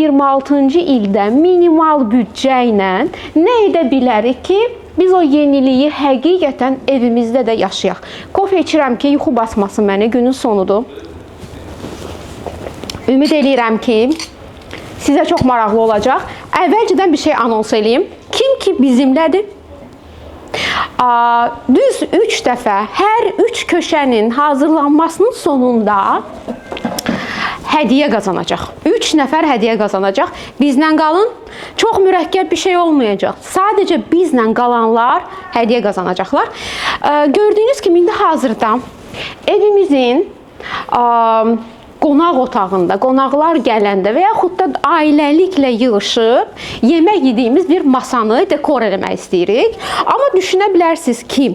2026-cı ildə minimal büdcə ilə nə edə bilərik ki, biz o yeniliyi həqiqətən evimizdə də yaşayaq. Kofe içirəm ki, yuxu basmasın məni, günün sonudur. Ümid edirəm ki, sizə çox maraqlı olacaq. Əvvəlcədən bir şey anons eləyim. Kim ki bizimlədir? Düz 3 dəfə hər 3 köşənin hazırlanmasının sonunda hədiyyə qazanacaq. 3 nəfər hədiyyə qazanacaq. Bizlə qalın. Çox mürəkkəb bir şey olmayacaq. Sadəcə bizlə qalanlar hədiyyə qazanacaqlar. Gördüyünüz kimi indi hazırda evimizin qonaq otağında, qonaqlar gələndə və yaxud da ailəliklə yığışıb yemək yediyimiz bir masanı dekor eləmək istəyirik. Amma düşünə bilərsiniz ki,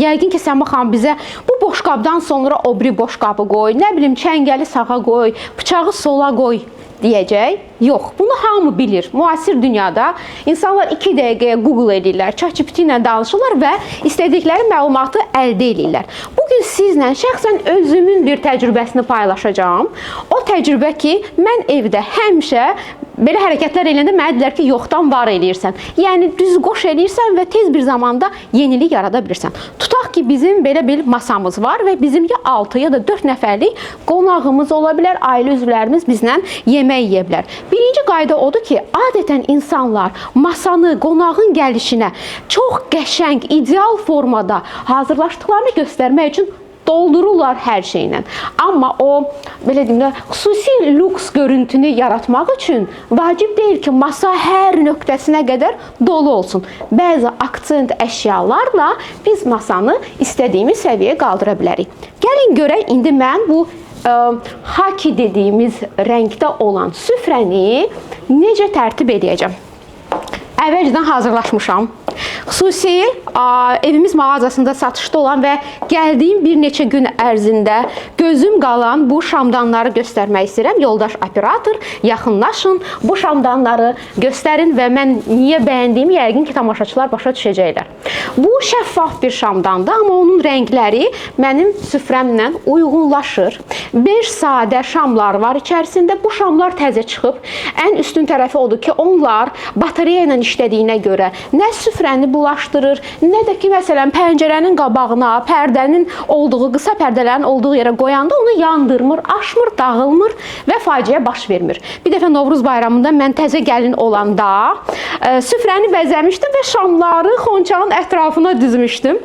yəqin ki, Səma xanım bizə bu boşqabdan sonra o biri boşqabı qoy, nə bilim, çəngəli sağa qoy, bıçağı sola qoy deyəcək. Yox, bunu hamı bilir. Müasir dünyada insanlar 2 dəqiqəyə Google edirlər, ChatGPT ilə danışırlar və istədikləri məlumatı əldə edirlər. Bugün sizlə şəxsən özümün bir təcrübəsini paylaşacağım. O təcrübə ki, mən evdə həmişə belə hərəkətlər eləyəndə mənə deyirlər ki, yoxdan var eləyirsən. Yəni, düz qoş eləyirsən və tez bir zamanda yenilik yarada bilirsən. Tutaq ki, bizim belə bir masamız var və bizim ya 6 ya da 4 nəfərlik qonağımız ola bilər, ailə üzvlərimiz bizlə yemək yeyə bilər. Birinci qayda odur ki, adətən insanlar masanı qonağın gəlişinə çox qəşəng, ideal formada hazırlaşdıqlarını göstərmək üçün doldururlar hər şeylə. Amma o, belə deyim də, xüsusi lüks görüntünü yaratmaq üçün vacib deyil ki, masa hər nöqtəsinə qədər dolu olsun. Bəzi aksent əşyalarla biz masanı istədiyimiz səviyyəyə qaldıra bilərik. Gəlin görək, indi mən bu haki dediyimiz rəngdə olan süfrəni necə tərtib edəcəm. Əvvəlcədən hazırlaşmışam. Xüsusi evimiz mağazasında satışda olan və gəldiyim bir neçə gün ərzində gözüm qalan bu şamdanları göstərmək istəyirəm. Yoldaş operator, yaxınlaşın, bu şamdanları göstərin və mən niyə bəyəndiyimi yəqin ki, tamaşaçılar başa düşəcəklər. Bu şəffaf bir şamdandır, amma onun rəngləri mənim süfrəmlə uyğunlaşır. 5 sadə şamlar var içərisində. Bu şamlar təzə çıxıb. Ən üstün tərəfi odur ki, onlar batareya ilə işlədiyinə görə nə süfrəni bulaşdırır, nə də ki, məsələn, pəncərənin qabağına, pərdənin olduğu, qısa pərdələrin olduğu yerə qoyanda onu yandırmır, aşmır, dağılmır və faciə baş vermir. Bir dəfə Novruz bayramında mən təzə gəlin olanda süfrəni bəzəmişdim və şamları xonçanın ətrafına düzmüşdüm.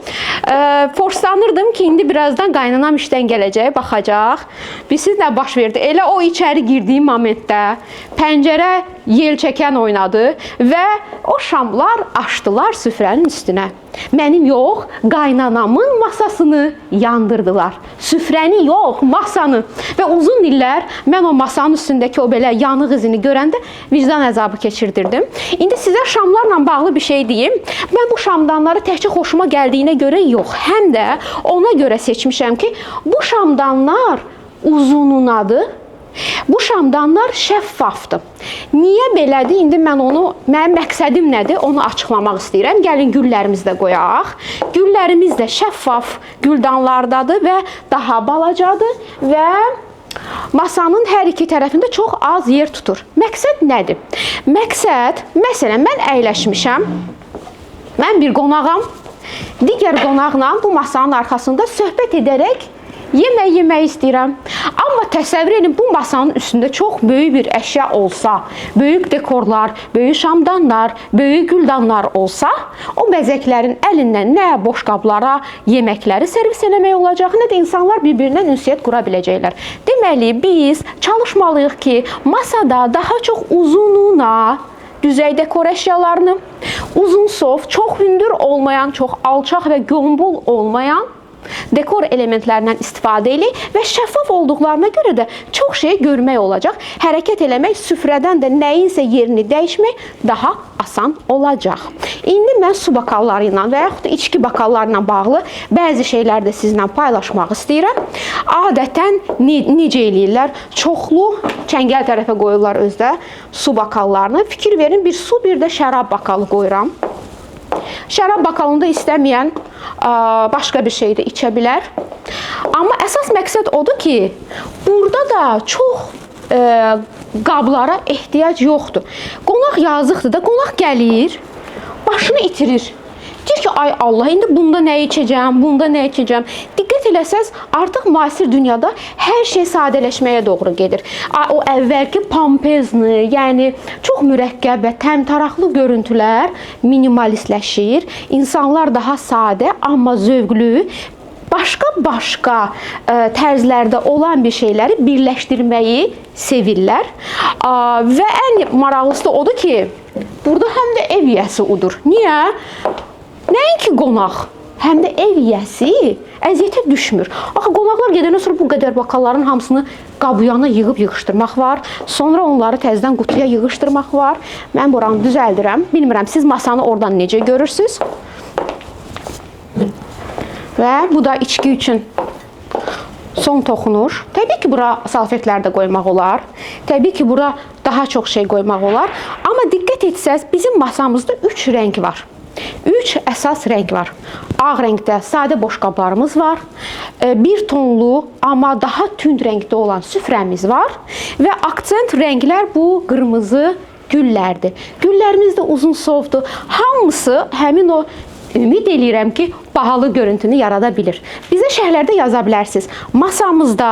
Forslanırdım ki, indi birazdan qaynanam işdən gələcək, baxacaq. Bilirsiniz nə baş verdi? Elə o içəri girdiyi momentdə pəncərə yel çəkən oynadı və o şamlar açdılar süfrənin üstünə. Mənim yox, qaynanamın masasını yandırdılar. Süfrəni yox, masanı. Və uzun illər mən o masanın üstündəki o belə yanıq izini görəndə vicdan əzabı keçirdirdim. İndi sizə şamlarla bağlı bir şey deyim. Mən bu şamdanları təkcə xoşuma gəldiyinə görə yox, həm də ona görə seçmişəm ki, bu şamdanlar uzununadır. Bu şamdanlar şəffafdır. Niyə belədir? İndi mənim məqsədim nədir? Onu açıqlamaq istəyirəm. Gəlin güllərimizi də qoyaq. Güllərimiz də şəffaf güldanlardadır və daha balacadır və masanın hər iki tərəfində çox az yer tutur. Məqsəd nədir? Məqsəd, məsələn, mən əyləşmişəm. Mən bir qonağam. Digər qonaqla bu masanın arxasında söhbət edərək yemək yemək istəyirəm. Amma təsəvvür edin, bu masanın üstündə çox böyük bir əşya olsa, böyük dekorlar, böyük şamdanlar, böyük güldanlar olsa, o bəzəklərin əlindən nə boşqablara yeməkləri servis eləmək olacaq, nə də insanlar bir-birindən ünsiyyət qura biləcəklər. Deməli, biz çalışmalıyıq ki, masada daha çox uzunluğuna düzey dekor əşyalarını, uzun sof, çox hündür olmayan, çox alçaq və gömbul olmayan dekor elementlərindən istifadə edin və şəffaf olduqlarına görə də çox şey görmək olacaq. Hərəkət eləmək, süfrədən də nəyinsə yerini dəyişmək daha asan olacaq. İndi mən su bakalları ilə və yaxud da içki bakalları ilə bağlı bəzi şeylər də sizinlə paylaşmaq istəyirəm. Adətən necə eləyirlər? Çoxlu çəngəl tərəfə qoyurlar özdə su bakallarını. Fikir verin, bir su, bir də şərab bakalı qoyuram. Şərab bakalında istəməyən başqa bir şey də içə bilər. Amma əsas məqsəd odur ki, burada da çox qablara ehtiyac yoxdur. Qonaq yazıqdır da, qonaq gəlir, başını itirir. Deyir ki, ay Allah, indi bunda nə içəcəm, bunda nə içəcəm. Diqqət eləsəz, artıq müasir dünyada hər şey sadələşməyə doğru gedir. O əvvəlki pompezli, yəni çox mürəkkəb və təmtəraqlı görüntülər minimalistləşir. İnsanlar daha sadə, amma zövqlü, başqa tərzlərdə olan bir şeyləri birləşdirməyi sevirlər. Və ən maraqlısı odur ki, burada həm də ev yiyəsi udur. Niyə? Nəinki qonaq, həm də ev yiyəsi əziyyətə düşmür. Axı, qonaqlar gedəndən sonra bu qədər bakalların hamısını qabıyana yığıb-yığışdırmaq var. Sonra onları təzədən qutuya yığışdırmaq var. Mən buranı düzəldirəm. Bilmirəm, siz masanı oradan necə görürsünüz? Və bu da içki üçün son toxunuş. Təbii ki, bura salfetlər də qoymaq olar. Təbii ki, bura daha çox şey qoymaq olar. Amma diqqət etsəz, bizim masamızda 3 rəng var. 3 əsas rəng var. Ağ rəngdə sadə boşqablarımız var. Bir tonlu, amma daha tünd rəngdə olan süfrəmiz var. Və aksent rənglər bu qırmızı güllərdir. Güllərimiz də uzun sovdur. Hamısı həmin o ümid eləyirəm ki, bahalı görüntünü yarada bilir. Bizə şərhlərdə yaza bilərsiniz. Masamızda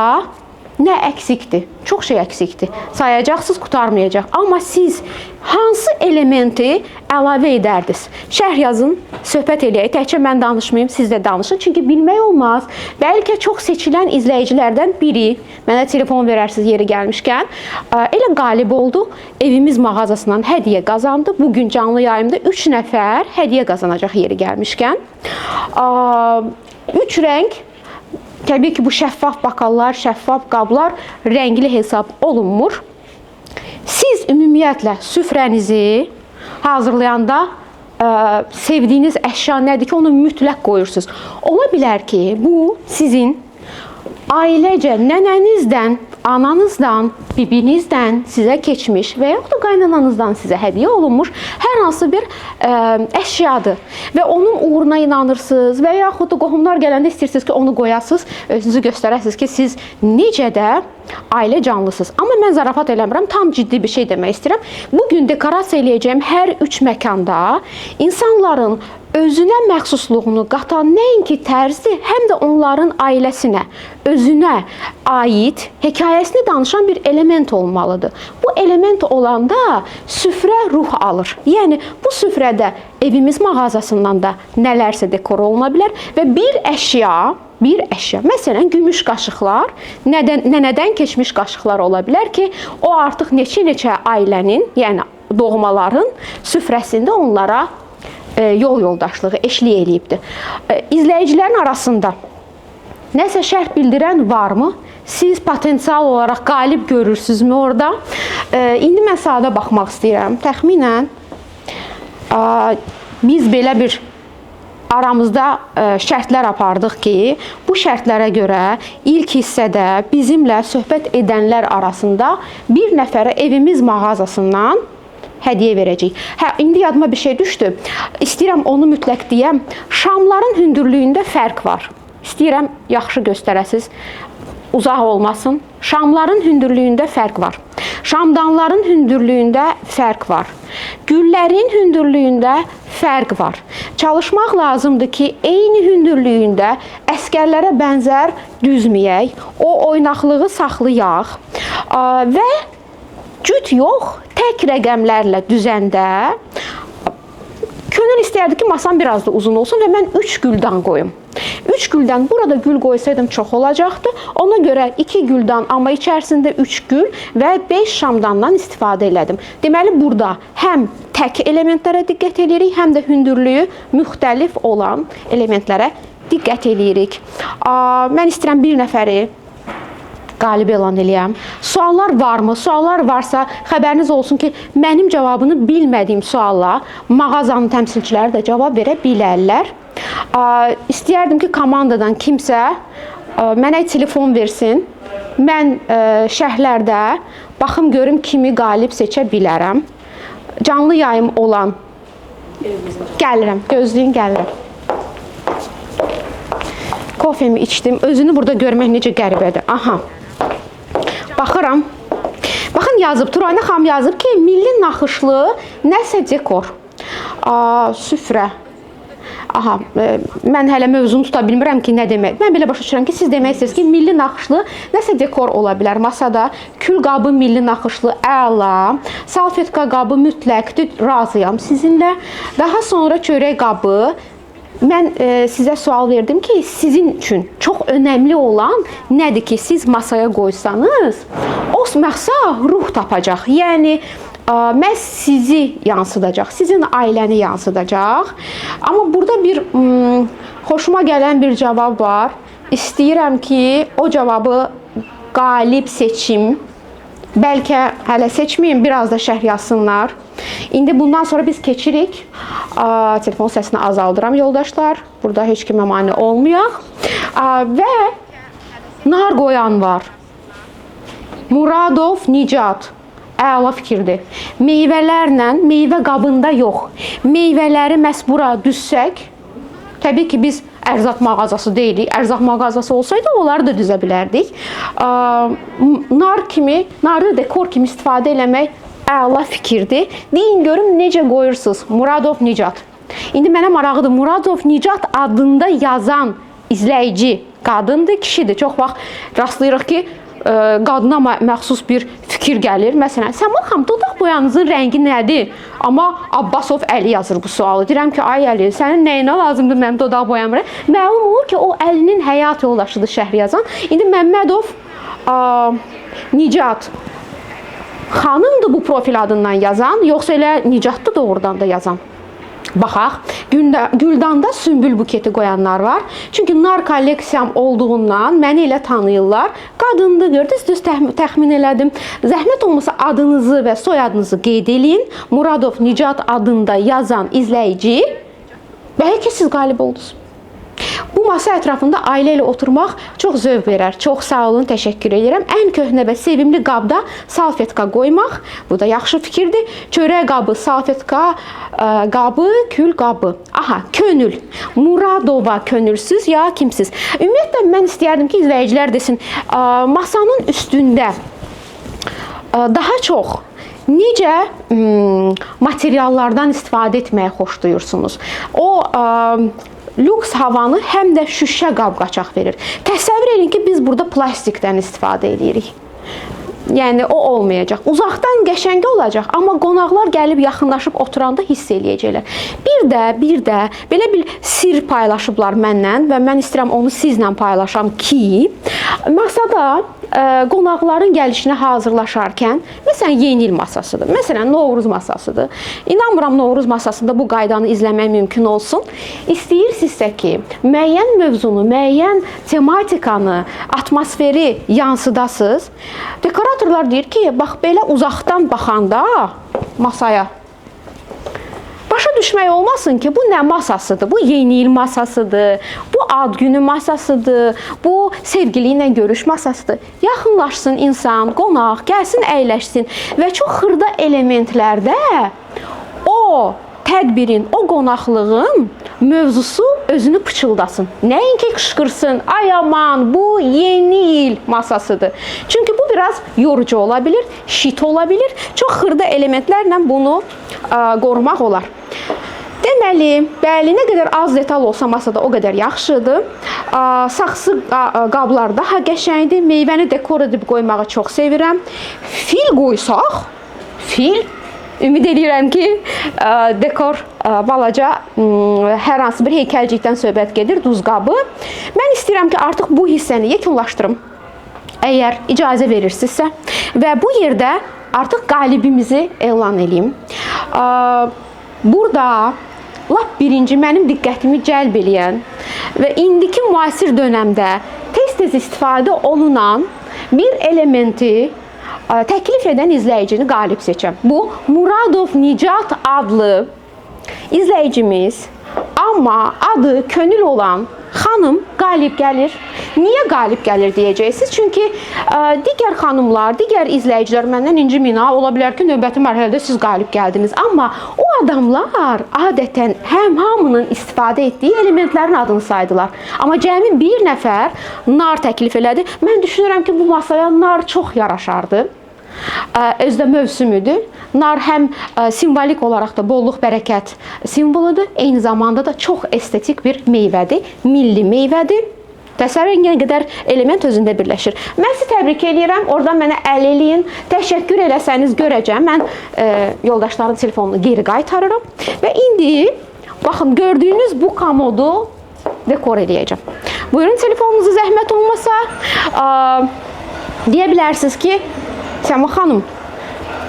nə əksikdir? Çox şey əksikdir. Sayacaqsınız, qutarmayacaq. Amma siz hansı elementi əlavə edərdiniz? Şərh yazın, söhbət eləyək. Təkcə mən danışmayayım, siz də danışın. Çünki bilmək olmaz. Bəlkə çox seçilən izləyicilərdən biri, mənə telefon verərsiniz yeri gəlmişkən, elə qalib oldu, evimiz mağazasından hədiyyə qazandı. Bugün canlı yayımda 3 nəfər hədiyyə qazanacaq yeri gəlmişkən. 3 rəng. Təbii ki, bu şəffaf bakallar, şəffaf qablar rəngli hesab olunmur. Siz ümumiyyətlə süfrənizi hazırlayanda sevdiyiniz əşya nədir ki, onu mütləq qoyursunuz. Ola bilər ki, bu sizin ailəcə nənənizdən, ananızdan, bibinizdən sizə keçmiş və yaxud da qaynananızdan sizə hədiyyə olunmuş hər hansı bir əşyadır. Və onun uğruna inanırsınız və yaxud da qohumlar gələndə istəyirsiniz ki, onu qoyasınız, özünüzü göstərəsiniz ki, siz necə də ailə canlısınız. Amma mən zarafat eləmirəm, tam ciddi bir şey demək istəyirəm. Bugün dekorasiya eləyəcəyim hər 3 məkanda insanların özünə məxsusluğunu qatan nəinki tərzdir, həm də onların ailəsinə, özünə aid hekayəsini danışan bir element olmalıdır. Bu element olanda süfrə ruh alır. Yəni, bu süfrədə evimiz mağazasından da nələrsə dekor oluna bilər və bir əşya, məsələn, gümüş qaşıqlar, nənədən keçmiş qaşıqlar ola bilər ki, o artıq neçə-neçə ailənin, yəni doğmaların süfrəsində onlara yol yoldaşlığı eşlik eləyibdir. İzləyicilərin arasında nəsə şərh bildirən varmı? Siz potensial olaraq qalib görürsünüzmü orada? İndi mən sadə baxmaq istəyirəm. Təxminən biz belə bir aramızda şərtlər apardıq ki, bu şərtlərə görə ilk hissədə bizimlə söhbət edənlər arasında bir nəfərə evimiz mağazasından hədiyyə verəcəyik. İndi yadıma bir şey düşdü. İstəyirəm onu mütləq deyəm. Şamların hündürlüyündə fərq var. İstəyirəm yaxşı göstərəsiz. Uzaq olmasın. Şamların hündürlüyündə fərq var. Şamdanların hündürlüyündə fərq var. Güllərin hündürlüyündə fərq var. Çalışmaq lazımdır ki, eyni hündürlüyündə əskərlərə bənzər düzməyək. O oynaqlığı saxlayaq və cüt yox, tək rəqəmlərlə düzəndə könül istəyərdi ki, masam biraz da uzun olsun və mən 3 güldan qoyum. 3 güldən burada gül qoysaydım çox olacaqdı. Ona görə 2 güldan, amma içərisində 3 gül və 5 şamdandan istifadə elədim. Deməli, burada həm tək elementlərə diqqət edirik, həm də hündürlüyü müxtəlif olan elementlərə diqqət edirik. Mən istəyirəm bir nəfəri qalib elan eləyəm. Suallar varmı? Suallar varsa xəbəriniz olsun ki, mənim cavabını bilmədiyim sualla mağazanın təmsilçiləri də cavab verə bilərlər. İstəyərdim ki, komandadan kimsə mənə telefon versin. Mən şərhlərdə baxım görüm kimi qalib seçə bilərəm. Canlı yayım olan gəlirəm, gözləyin gəlirəm. Kofemi içdim. Özünü burada görmək necə qəribədir. Aha. Baxıram. Baxın, yazıb, Turayna xanım yazıb ki, milli naxışlı nəsə dekor. Süfrə. Aha, mən hələ mövzunu tuta bilmirəm ki, nə demək. Mən belə başa düşürəm ki, siz demək istəyirsiniz ki, milli naxışlı nəsə dekor ola bilər. Masada kül qabı milli naxışlı əla, salfetka qabı mütləqdir, razıyam sizinlə. Daha sonra çörək qabı. Mən sizə sual verdim ki, sizin üçün çox önəmli olan nədir ki, siz masaya qoysanız, o məxsa ruh tapacaq. Yəni, məhz sizi yansıdacaq, sizin ailəni yansıdacaq. Amma burada bir xoşuma gələn bir cavab var. İstəyirəm ki, o cavabı qalib seçim. Bəlkə hələ seçməyim, biraz da şərh yazsınlar. İndi bundan sonra biz keçirik. Telefon səsini azaldıram yoldaşlar. Burada heç kimə mane olmayaq. Və nar qoyan var. Muradov Nicat. Əla fikirdir. Meyvələrlə, meyvə qabında yox. Meyvələri məhz bura düzsək, təbii ki, biz ərzaq mağazası deyilik. Ərzaq mağazası olsaydı, onları da düzə bilərdik. Nar kimi, narı dekor kimi istifadə eləmək əla fikirdir. Deyin görüm necə qoyursunuz. Muradov Nicat. İndi mənə maraqlıdır. Muradov Nicat adında yazan izləyici qadındır, kişidir. Çox vaxt rastlayırıq ki, qadına məxsus bir fikir gəlir. Məsələn, Səma xanım, dodaq boyanızın rəngi nədir? Amma Abbasov Əli yazır bu sualı. Deyirəm ki, ay Əli, sənin nəyinə lazımdır mənim dodaq boyamıram? Məlum olur ki, o Əlinin həyat yoldaşıdır şəhər yazan. İndi Məmmədov Nicat xanımdır bu profil adından yazan, yoxsa elə Nicatdı doğrudan da yazan? Baxaq, Güldanda sümbül buketi qoyanlar var. Çünki nar kolleksiyam olduğundan məni elə tanıyırlar. Qadındır, gördünüz, düz təxmin elədim. Zəhmət olmasa adınızı və soyadınızı qeyd edin. Muradov Nicat adında yazan izləyici, bəlkə siz qalib oldunuz. Bu masa ətrafında ailə ilə oturmaq çox zövq verər. Çox sağ olun, təşəkkür edirəm. Ən köhnə və sevimli qabda salfetka qoymaq, bu da yaxşı fikirdir. Çörək qabı, salfetka qabı, kül qabı. Aha, könül. Muradova könülsüz ya kimsiz? Ümumiyyətlə, mən istəyərdim ki, izləyicilər desin, masanın üstündə daha çox necə materiallardan istifadə etməyə xoşlayırsınız? O lüks havanı həm də şüşə qab-qaçaq verir. Təsəvvür edin ki, biz burada plastikdən istifadə edirik. Yəni, o olmayacaq. Uzaqdan qəşəng olacaq, amma qonaqlar gəlib yaxınlaşıb oturanda hiss eləyəcəklər. Bir də belə bir sir paylaşıblar məndən və mən istəyirəm onu sizlə paylaşam ki, masada qonaqların gəlişinə hazırlaşarkən, məsələn, yeni il masasıdır, məsələn, Novruz masasıdır. İnanmıram, Novruz masasında bu qaydanı izləmək mümkün olsun. İstəyirsinizsə ki, müəyyən mövzunu, müəyyən tematikanı, atmosferi yansıdasınız. Dekoratorlar deyir ki, bax, belə uzaqdan baxanda masaya başa düşmək olmasın ki, bu nə masasıdır? Bu yeni il masasıdır, bu ad günü masasıdır, bu sevgili ilə görüş masasıdır. Yaxınlaşsın insan, qonaq, gəlsin, əyləşsin və çox xırda elementlərdə o tədbirin, o qonaqlığın mövzusu özünü pıçıldasın. Nəinki qışqırsın, ay aman, bu yeni il masasıdır. Çünki bu biraz yorucu ola bilir, şit ola bilir. Çox xırda elementlərlə bunu qorumaq olar. Deməli, bəli, nə qədər az detal olsa masada o qədər yaxşıdır. Saxsı qablar daha qəşəngdir. Meyvəni dekor edib qoymağı çox sevirəm. Fil qoysaq, fil, ümid edirəm ki, dekor balaca hər hansı bir heykəlcikdən söhbət gedir, duz qabı. Mən istəyirəm ki, artıq bu hissəni yekunlaşdırım, əgər icazə verirsinizsə. Və bu yerdə artıq qalibimizi elan edeyim. Burada lap birinci mənim diqqətimi cəlb eləyən və indiki müasir dönəmdə tez-tez istifadə olunan bir elementi təklif edən izləyicini qalib seçəm. Bu, Muradov Nicat adlı izləyicimiz, amma adı könül olan xanım qalib gəlir. Niyə qalib gəlir deyəcəksiniz? Çünki digər xanımlar, digər izləyicilər məndən incimina, ola bilər ki, növbəti mərhələdə siz qalib gəldiniz. Amma o adamlar adətən hamının istifadə etdiyi elementlərin adını saydılar. Amma cəmi bir nəfər nar təklif elədi. Mən düşünürəm ki, bu masaya nar çox yaraşardı. özdə mövsümüdür. Nar həm simvolik olaraq da bolluq, bərəkət simvoludur. Eyni zamanda da çox estetik bir meyvədir, milli meyvədir. Təsəvvür edin, nə qədər element özündə birləşir. Mən sizi təbrik edirəm. Oradan mənə əl eləyin. Təşəkkür eləsəniz görəcəm. Mən yoldaşların telefonunu geri qaytarıram. Və indi baxın, gördüyünüz bu komodu dekor eləyəcəm. Buyurun, telefonunuzu zəhmət olmasa. Deyə bilərsiniz ki, Səma xanım,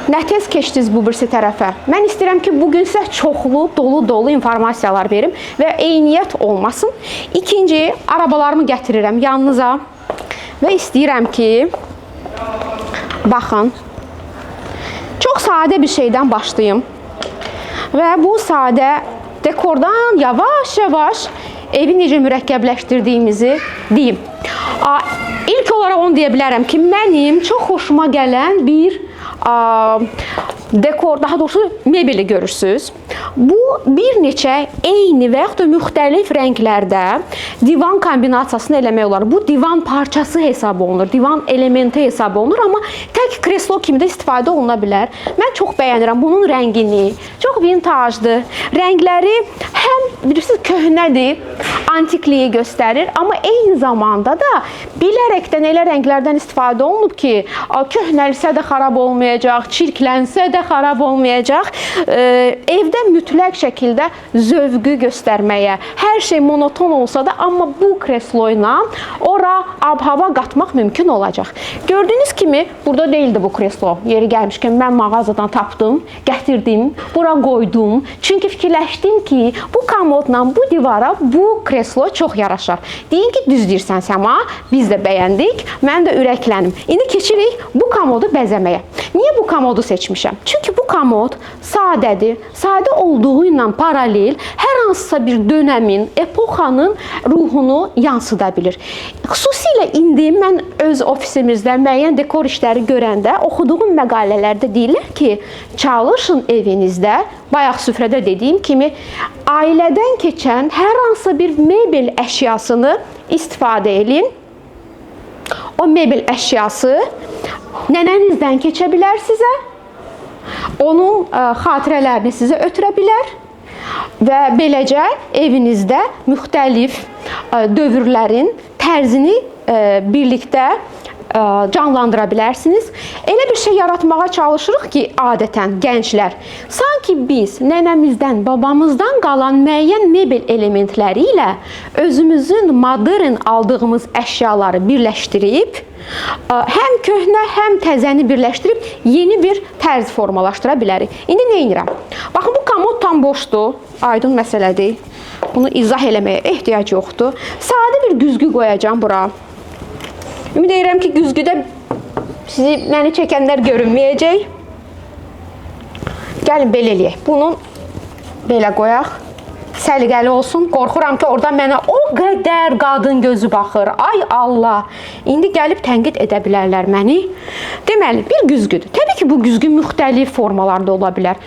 nə tez keçdiniz bu birisi tərəfə? Mən istəyirəm ki, bugün sizə çoxlu, dolu informasiyalar verim və eyniyyət olmasın. İkinci, arabalarımı gətirirəm yanınıza və istəyirəm ki, baxın, çox sadə bir şeydən başlayım və bu sadə dekordan yavaş-yavaş evi necə mürəkkəbləşdirdiyimizi deyim. İlk olaraq onu deyə bilərəm ki, mənim çox xoşuma gələn bir dekor, daha doğrusu mebeli görürsünüz. Bu bir neçə eyni və yaxud da müxtəlif rənglərdə divan kombinasiyasını eləmək olar. Bu divan parçası hesab olunur, divan elementi hesab olunur, amma tək kreslo kimi də istifadə oluna bilər. Mən çox bəyənirəm bunun rəngini, çox vintajdır. Rəngləri həm bilirsiniz köhnədir, antikliyi göstərir, amma eyni zamanda da bilərəkdən elə rənglərdən istifadə olunub ki, köhnəlsə də xarab olmayacaq, çirklənsə də xarab olmayacaq. Evdə mütləq şəkildə zövqü göstərməyə, hər şey monoton olsa da, amma bu kreslo ilə ora ab-hava qatmaq mümkün olacaq. Gördüyünüz kimi, burada deyildi bu kreslo. Yeri gəlmişkən mən mağazadan tapdım, gətirdim, bura qoydum. Çünki fikirləşdim ki, bu komodla bu divara bu kreslo çox yaraşar. Deyin ki, düz deyirsən Səma, biz də bəyəndik, mən də ürəklənim. İndi keçirik bu komodu bəzəməyə. Niyə bu komodu seçmişəm? Çünki bu komod sadədir. Sadə olduğu ilə paralel hər hansısa bir dönəmin, epoxanın ruhunu yansıda bilir. Xüsusilə indi mən öz ofisimizdə müəyyən dekor işləri görəndə oxuduğum məqalələrdə deyirlər ki, çalışın evinizdə, bayaq süfrədə dediyim kimi, ailədən keçən hər hansı bir mebel əşyasını istifadə edin. O mebel əşyası nənənizdən keçə bilər sizə, onun xatirələrini sizə ötürə bilər və beləcə evinizdə müxtəlif dövrlərin tərzini birlikdə canlandıra bilərsiniz. Elə bir şey yaratmağa çalışırıq ki, adətən gənclər, sanki biz nənəmizdən, babamızdan qalan müəyyən mebel elementləri ilə özümüzün modern aldığımız əşyaları birləşdirib, həm köhnə, həm təzəni birləşdirib yeni bir tərz formalaşdıra bilərik. İndi nə edirəm? Baxın, bu komod tam boşdur, aydın məsələdir. Bunu izah eləməyə ehtiyac yoxdur. Sadə bir güzgü qoyacağım bura. Ümid edirəm ki, güzgüdə məni çəkənlər görünməyəcək. Gəlin belə eləyək. Bunu belə qoyaq. Səliqəli olsun. Qorxuram ki, oradan mənə o qədər qadın gözü baxır. Ay Allah! İndi gəlib tənqid edə bilərlər məni. Deməli, bir güzgüdür. Təbii ki, bu güzgü müxtəlif formalarda ola bilər.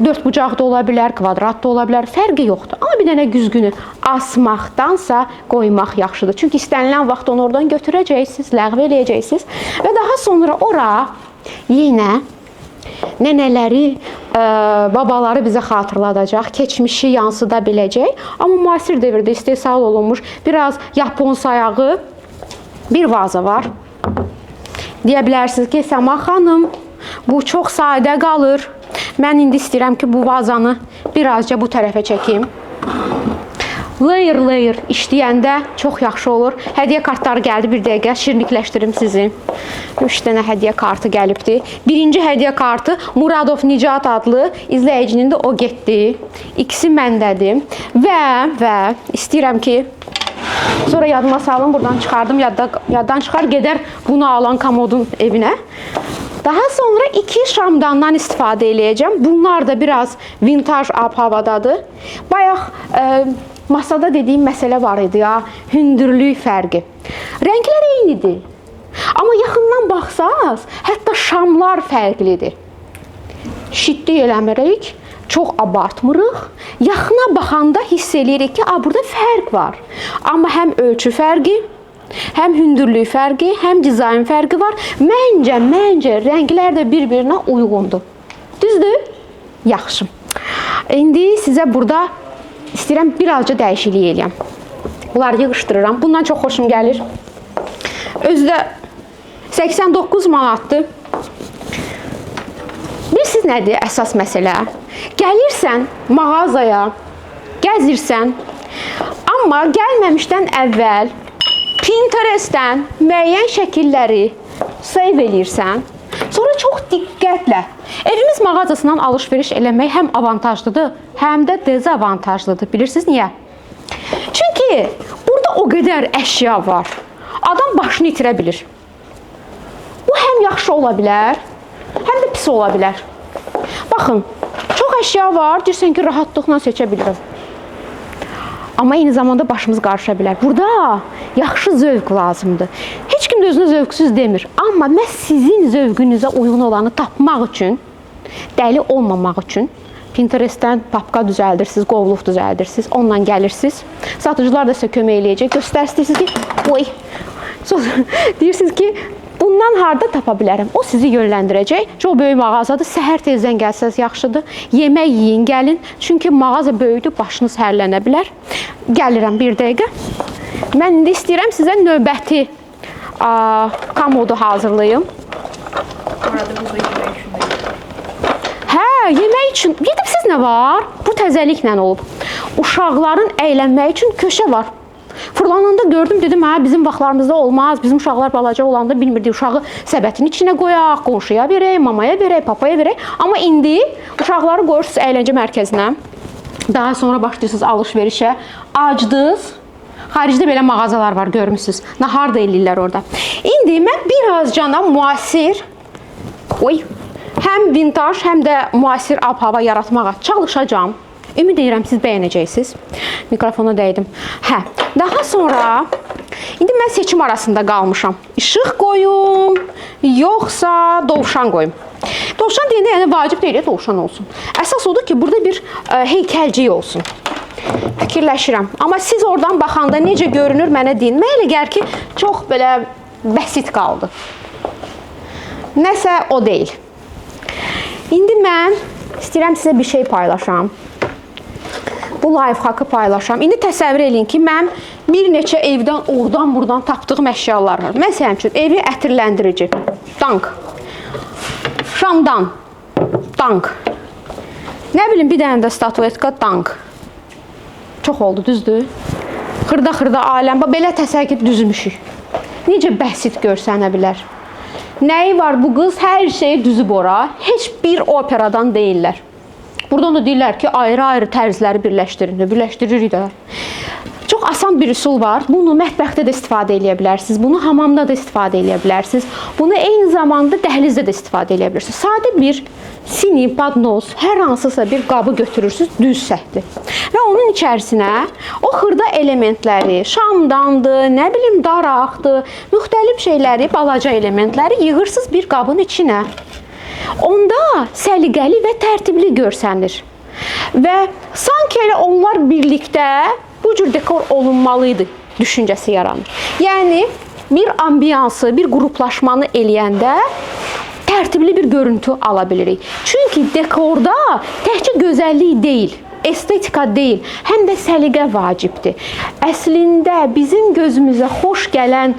Dörd bucaq da ola bilər, kvadrat da ola bilər, fərqi yoxdur. Amma bir dənə güzgünü asmaqdansa qoymaq yaxşıdır. Çünki istənilən vaxt onu oradan götürəcəksiniz, ləğv eləyəcəksiniz və daha sonra ora yenə nənələri, babaları bizə xatırladacaq, keçmişi yansıda biləcək. Amma müasir dövrdə istehsal olunmuş biraz Yapon sayağı bir vaza var. Deyə bilərsiniz ki, Səma xanım, bu çox sadə qalır. Mən indi istəyirəm ki, bu vazanı birazca bu tərəfə çəkim. Layer işləyəndə çox yaxşı olur. Hədiyyə kartları gəldi, bir dəqiqə şirinlikləşdirim sizi. 3 dənə hədiyyə kartı gəlibdi. Birinci hədiyyə kartı Muradov Nicat adlı izləyicinin də o getdi. İkisi məndədir. Və istəyirəm ki, sonra yadıma salım, buradan çıxardım, yaddan çıxar, gedər bunu alan komodun evinə. Daha sonra 2 şamdandan istifadə eləyəcəm. Bunlar da biraz vintaj ab-havadadır. Bayaq masada dediyim məsələ var idi ya, hündürlük fərqi. Rənglər eynidir. Amma yaxından baxsaq, hətta şamlar fərqlidir. Şiddi eləmirik, çox abartmırıq. Yaxına baxanda hiss eləyirik ki, burada fərq var. Amma həm ölçü fərqi, Həm hündürlük fərqi, həm dizayn fərqi var. Məncə rənglər də bir-birinə uyğundur. Düzdür? Yaxşı. İndi sizə burada istəyirəm birazca dəyişiklik eləyəm. Bunları yığışdırıram. Bundan çox xoşum gəlir. Özü də 89 manatdır. Bilirsiniz nədir əsas məsələ? Gəlirsən mağazaya, gəzirsən, amma gəlməmişdən əvvəl Pinterestdən müəyyən şəkilləri save eləyirsən, sonra çox diqqətlə evimiz mağazasından alış-veriş eləmək həm avantajlıdır, həm də dezavantajlıdır. Bilirsiniz niyə? Çünki burada o qədər əşya var. Adam başını itirə bilir. Bu həm yaxşı ola bilər, həm də pis ola bilər. Baxın, çox əşya var, deyirsən ki, rahatlıqla seçə bilirəm. Amma eyni zamanda başımız qarışa bilər. Burada yaxşı zövq lazımdır. Heç kim də özünə zövqsüz demir. Amma məhz sizin zövqünüzə uyğun olanı tapmaq üçün, dəli olmamaq üçün Pinterestdən papka düzəldirsiniz, qovluq düzəldirsiniz, onunla gəlirsiniz. Satıcılar da sizə kömək eləyəcək. Göstərsiniz ki, deyirsiniz ki, bundan harda tapa bilərəm? O sizi yönləndirəcək. Çox böyük mağazadır. Səhər tezdən gəlsəz yaxşıdır. Yemək yiyin, gəlin. Çünki mağaza böyükdür, başınız hərlənə bilər. Gəlirəm bir dəqiqə. Mən indi istəyirəm sizə növbəti komodu hazırlayım. Yemək üçün, gedibsiz nə var? Bu təzəliklə olub. Uşaqların əylənmək üçün köşə var. Fırlananda gördüm, dedim, bizim vaxtlarımızda olmaz. Bizim uşaqlar balaca olanda bilmirdik, uşağı səbətin içinə qoyaq, qonşuya verək, mamaya verək, papaya verək. Amma indi uşaqları qoyursunuz əyləncə mərkəzinə. Daha sonra başlayırsınız alış-verişə. Acdınız. Xaricdə belə mağazalar var, görmüsünüz. Nahar da eləyirlər orada. İndi mən biraz cana müasir, həm vintaj, həm də müasir ab-hava yaratmağa çalışacağım. Ümid edirəm, siz bəyənəcəksiniz. Mikrofona dəydim. Daha sonra, indi mən seçim arasında qalmışam. İşıq qoyum, yoxsa dovşan qoyum. Dovşan deyəndə, yəni vacib deyil, dovşan olsun. Əsas odur ki, burada bir heykəlcik olsun. Fikirləşirəm. Amma siz oradan baxanda necə görünür mənə deyin. Mən elə gəlir ki, çox belə bəsit qaldı. Nəsə o deyil. İndi mən istəyirəm sizə bir şey paylaşam. Bu lifehack'ı paylaşam. İndi təsəvvür edin ki, mən bir neçə evdən oradan-buradan tapdığım əşyalar var. Məsələn üçün, evi ətirləndirici. Dank. Şamdan. Dank. Nə bilim, bir dənə də statuetka. Dank. Çox oldu, düzdür? Xırda-xırda aləm. Belə təsəvvür düzmüşük. Necə bəsit görsənə bilər. Nəyi var bu qız? Hər şeyi düzüb ora. Heç bir operadan deyirlər. Buradan da deyirlər ki, ayrı-ayrı tərzləri birləşdiririk də. Çox asan bir üsul var. Bunu mətbəxdə də istifadə edə bilərsiniz. Bunu hamamda da istifadə edə bilərsiniz. Bunu eyni zamanda dəhlizdə də istifadə edə bilərsiniz. Sadə bir sini, padnos, hər hansısa bir qabı götürürsünüz, düz səthli. Və onun içərisinə o xırda elementləri, şamdandır, nə bilim, daraqdır, müxtəlif şeyləri, balaca elementləri yığırsınız bir qabın içinə. Onda səliqəli və tərtibli görsənir. Və sanki elə onlar birlikdə bu cür dekor olunmalıydı düşüncəsi yaranır. Yəni, bir ambiyansı, bir qruplaşmanı eləyəndə tərtibli bir görüntü ala bilirik. Çünki dekorda təkcə gözəllik deyil, estetika deyil, həm də səliqə vacibdir. Əslində, bizim gözümüzə xoş gələn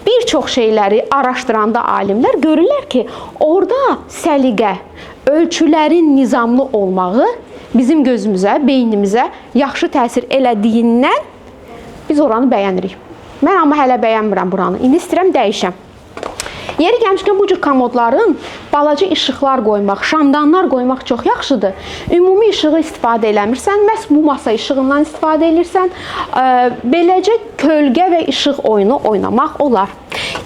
bir çox şeyləri araşdıranda alimlər görürlər ki, orada səliqə, ölçülərin nizamlı olmağı bizim gözümüzə, beynimizə yaxşı təsir elədiyindən biz oranı bəyənirik. Mən amma hələ bəyənmirəm buranı. İndi istəyirəm dəyişəm. Yeri gəlmişkən bu cür komodların balaca işıqlar qoymaq, şamdanlar qoymaq çox yaxşıdır. Ümumi işığı istifadə eləmirsən, məhz bu masa işığından istifadə edirsən, beləcə kölgə və işıq oyunu oynamaq olar.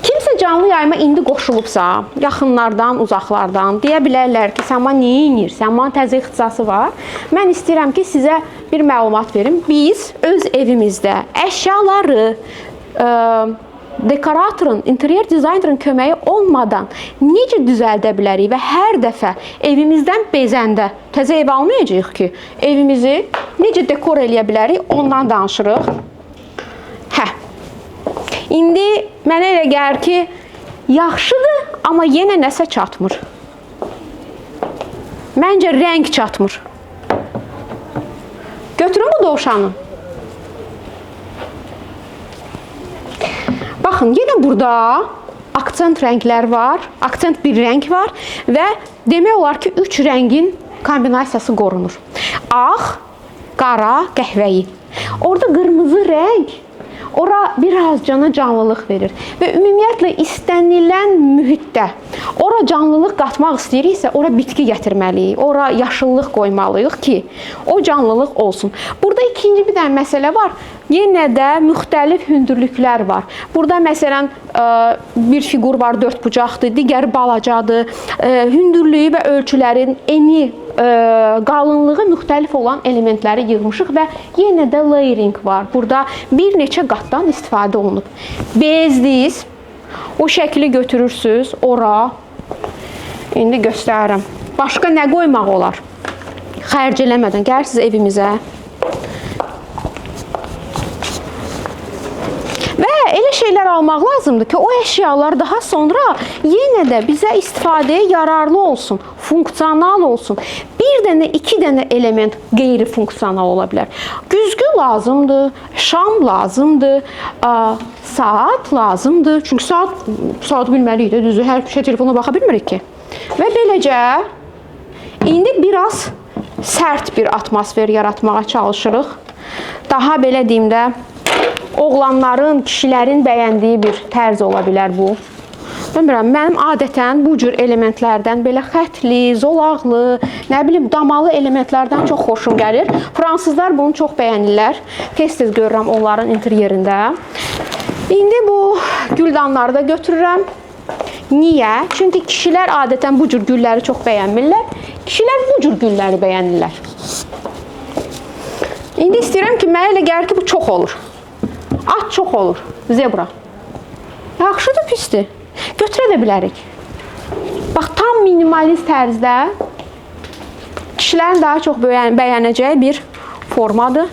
Kimsə canlı yayıma indi qoşulubsa, yaxınlardan, uzaqlardan deyə bilərlər ki, sən bana niyə inirsən, bana təzə ixtisası var. Mən istəyirəm ki, sizə bir məlumat verim. Biz öz evimizdə əşyaları, dekoratorun, interyer dizaynerin köməyi olmadan necə düzəldə bilərik və hər dəfə evimizdən bezəndə təzə ev almayacağıq ki, evimizi necə dekor eləyə bilərik, ondan danışırıq. İndi mənə elə gəlir ki, yaxşıdır, amma yenə nəsə çatmır. Məncə rəng çatmır. Götürün bu dovşanı. Baxın, yenə burada aksent rənglər var, aksent bir rəng var və demək olar ki, 3 rəngin kombinasiyası qorunur. Ağ, qara, qəhvəyi. Orada qırmızı rəng ora biraz canlılıq verir və ümumiyyətlə istənilən mühitdə ora canlılıq qatmaq istəyiriksə, ora bitki gətirməliyik, ora yaşıllıq qoymalıyıq ki, o canlılıq olsun. Burada ikinci bir dənə məsələ var. Yenə də müxtəlif hündürlüklər var. Burada məsələn bir fiqur var, 4 bucaqdır, digəri balacadır. Hündürlüyü və ölçülərin eni, qalınlığı müxtəlif olan elementləri yığmışıq və yenə də layering var. Burada bir neçə qatdan istifadə olunub. Bezdiz, o şəkli götürürsünüz, ora. İndi göstərirəm. Başqa nə qoymaq olar? Xərc eləmədən gəlirsiniz evimizə. Və elə şeylər almaq lazımdır ki, o əşyalar daha sonra yenə də bizə istifadəyə yararlı olsun, funksional olsun. Bir dənə, 2 dənə element qeyri-funksional ola bilər. Güzgü lazımdır, şam lazımdır, saat lazımdır. Çünki saat bilməliyik də, düzü, hər şey telefona baxa bilmirik ki. Və beləcə, indi biraz sərt bir atmosfer yaratmağa çalışırıq. Daha belə deyim də, oğlanların, kişilərin bəyəndiyi bir tərz ola bilər bu. Bilmirəm, mənim adətən bu cür elementlərdən, belə xətli, zolaqlı, nə bilim, damalı elementlərdən çox xoşum gəlir. Fransızlar bunu çox bəyənirlər. Tez-tez görürəm onların interyerində. İndi bu güldanları da götürürəm. Niyə? Çünki kişilər adətən bu cür gülləri çox bəyənmirlər. Kişilər bu cür gülləri bəyənirlər. İndi istəyirəm ki, mənə elə gəlir ki, bu çox olur. At çox olur, zebra. Yaxşıdır, pisdir. Götürə də bilərik. Bax, tam minimalist tərzdə kişilərin daha çox bəyənəcəyi bir formadır.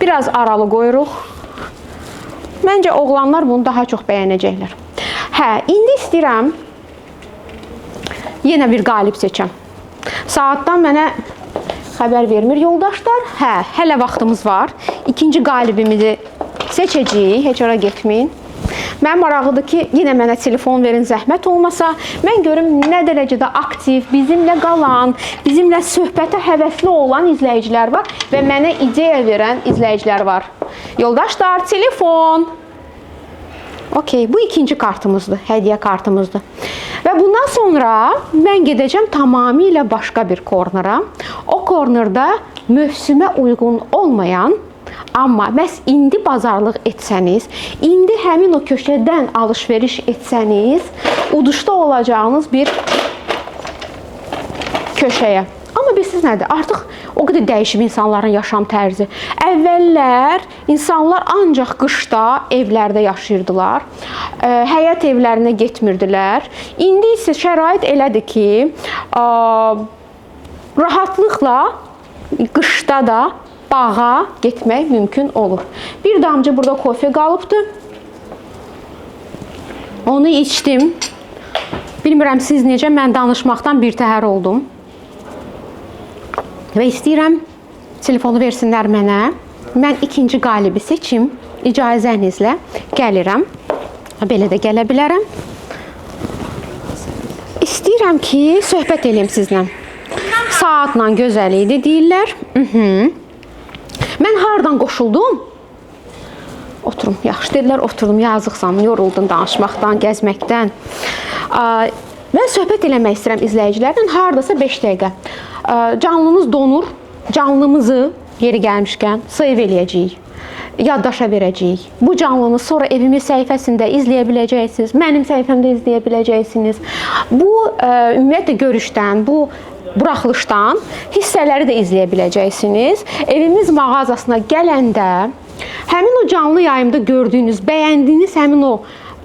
Biraz aralı qoyuruq. Məncə, oğlanlar bunu daha çox bəyənəcəklər. Hə, indi istəyirəm yenə bir qalib seçəm. Saatdan mənə xəbər vermir yoldaşlar. Hə, hələ vaxtımız var. İkinci qalibimizi seçəcəyik, heç ora getməyin. Mənim maraqlıdır ki, yenə mənə telefon verin, zəhmət olmasa, mən görüm nə dərəcədə aktiv, bizimlə qalan, bizimlə söhbətə həvəsli olan izləyicilər var və mənə ideya verən izləyicilər var. Yoldaşlar, telefon! Okey, bu ikinci kartımızdır, hədiyyə kartımızdır. Və bundan sonra mən gedəcəm tamamilə başqa bir kornera. O kornerda mövsümə uyğun olmayan, amma məhz indi bazarlıq etsəniz, indi həmin o köşədən alış-veriş etsəniz, uduşda olacağınız bir köşəyə. Amma bilirsiniz nədir? Artıq o qədər dəyişib insanların yaşam tərzi. Əvvəllər insanlar ancaq qışda evlərdə yaşayırdılar. Həyət evlərinə getmirdilər. İndi isə şərait elədir ki, rahatlıqla qışda da bağa getmək mümkün olur. Bir damcı burada kofe qalıbdır. Onu içdim. Bilmirəm siz necə, mən danışmaqdan birtəhər oldum. Və istəyirəm telefonu versinlər mənə. Mən ikinci qalibi seçim. İcazənizlə gəlirəm. Belə də gələ bilərəm. İstəyirəm ki, söhbət edeyim sizlə. Saatla gözəl idi deyirlər. Mən hardan qoşuldum? Oturum, yaxşı dedilər, oturdum, yazıqsam, yoruldum danışmaqdan, gəzməkdən. Və söhbət eləmək istəyirəm izləyicilərlə, hardasa 5 dəqiqə. Canlınız donur, canlımızı yeri gəlmişkən save eləyəcəyik, yaddaşa verəcəyik. Bu canlını sonra evimiz səhifəsində izləyə biləcəksiniz, mənim səhifəmdə izləyə biləcəksiniz. Bu, ümumiyyətlə görüşdən, bu buraxılışdan hissələri də izləyə biləcəksiniz. Evimiz mağazasına gələndə həmin o canlı yayımda gördüyünüz, bəyəndiyiniz həmin o